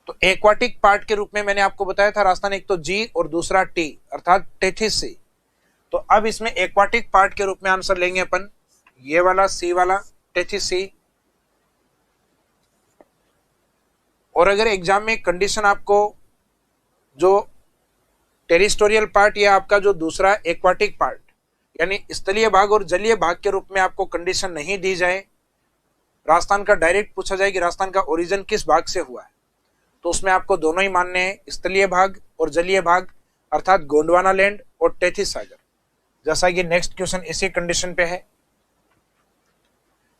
तो एक्वाटिक पार्ट के रूप में मैंने आपको बताया था राजस्थान एक तो जी और दूसरा टी अर्थात टेथिस सी। तो अब इसमें एक्वाटिक पार्ट के रूप में आंसर लेंगे अपन ये वाला सी वाला टेथिस सी। और अगर एग्जाम में कंडीशन आपको जो टेरिस्टोरियल पार्ट या आपका जो दूसरा एक्वाटिक पार्ट यानी स्थलीय भाग और जलीय भाग के रूप में आपको कंडीशन नहीं दी जाए, राजस्थान का डायरेक्ट पूछा जाए कि राजस्थान का ओरिजिन किस भाग से हुआ है, तो उसमें आपको दोनों ही मानने हैं, स्थलीय भाग और जलीय भाग अर्थात गोंडवाना लैंड और टेथिस सागर। जैसा कि नेक्स्ट क्वेश्चन इसी कंडीशन पे है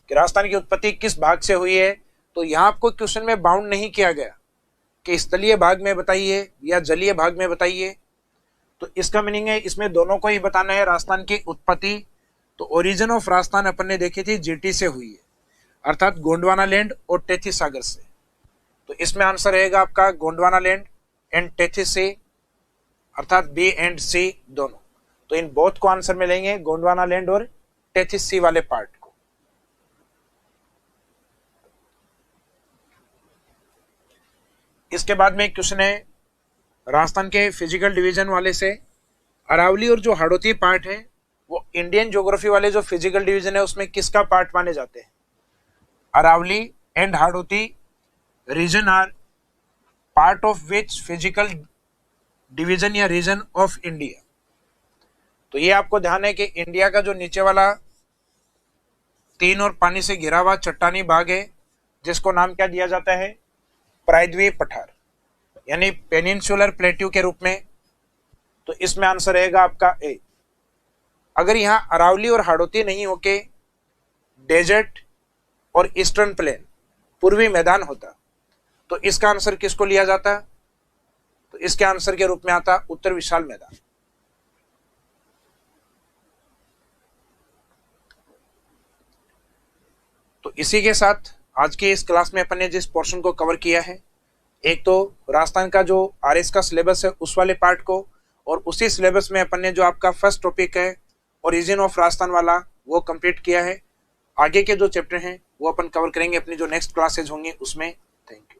कि राजस्थान की उत्पत्ति किस भाग से हुई है, तो यहाँ आपको क्वेश्चन में बाउंड नहीं किया गया कि स्थलीय भाग में बताइए या जलीय भाग में बताइए। तो इसका मीनिंग है इसमें दोनों को ही बताना है राजस्थान की उत्पत्ति। तो ओरिजिन ऑफ राजस्थान अपन ने देखी थी जीटी से हुई है, अर्थात गोंडवाना लैंड और टेथिस सागर से। तो इसमें आंसर रहेगा आपका Gondwana land and Tethys sea, अर्थात बी एंड सी दोनों। तो इन बोथ को आंसर में लेंगे, गोंडवाना लैंड और टेथिस सी वाले पार्ट को। इसके बाद में एक क्वेश्चन है राजस्थान के फिजिकल डिवीजन वाले से, अरावली और जो हाड़ौती पार्ट है वो इंडियन ज्योग्राफी वाले जो फिजिकल डिवीजन है उसमें किसका पार्ट माने जाते हैं? Aravalli and Hadoti region are part of which physical division या रीजन ऑफ इंडिया? तो ये आपको ध्यान है कि इंडिया का जो नीचे वाला 3 और पानी से घिरा हुआ चट्टानी भाग है जिसको नाम क्या दिया जाता है? प्रायद्वीप पठार, यानी पेनिनसुलर प्लेट्यू के रूप में। तो इसमें आंसर रहेगा आपका ए। अगर यहां अरावली और हाड़ौती नहीं होके डेजर्ट और ईस्टर्न प्लेन पूर्वी मैदान होता तो इसका आंसर किसको लिया जाता? तो इसके आंसर के रूप में आता उत्तर विशाल मैदान। तो इसी के साथ आज के इस क्लास में अपन ने जिस पोर्शन को कवर किया है, एक तो राजस्थान का जो आरएस का सिलेबस है उस वाले पार्ट को, और उसी सिलेबस में अपन ने जो आपका फर्स्ट टॉपिक है ओरिजिन ऑफ राजस्थान वाला वो कंप्लीट किया है। आगे के जो चैप्टर हैं वो अपन कवर करेंगे अपनी जो नेक्स्ट क्लासेज होंगी उसमें। Thank you.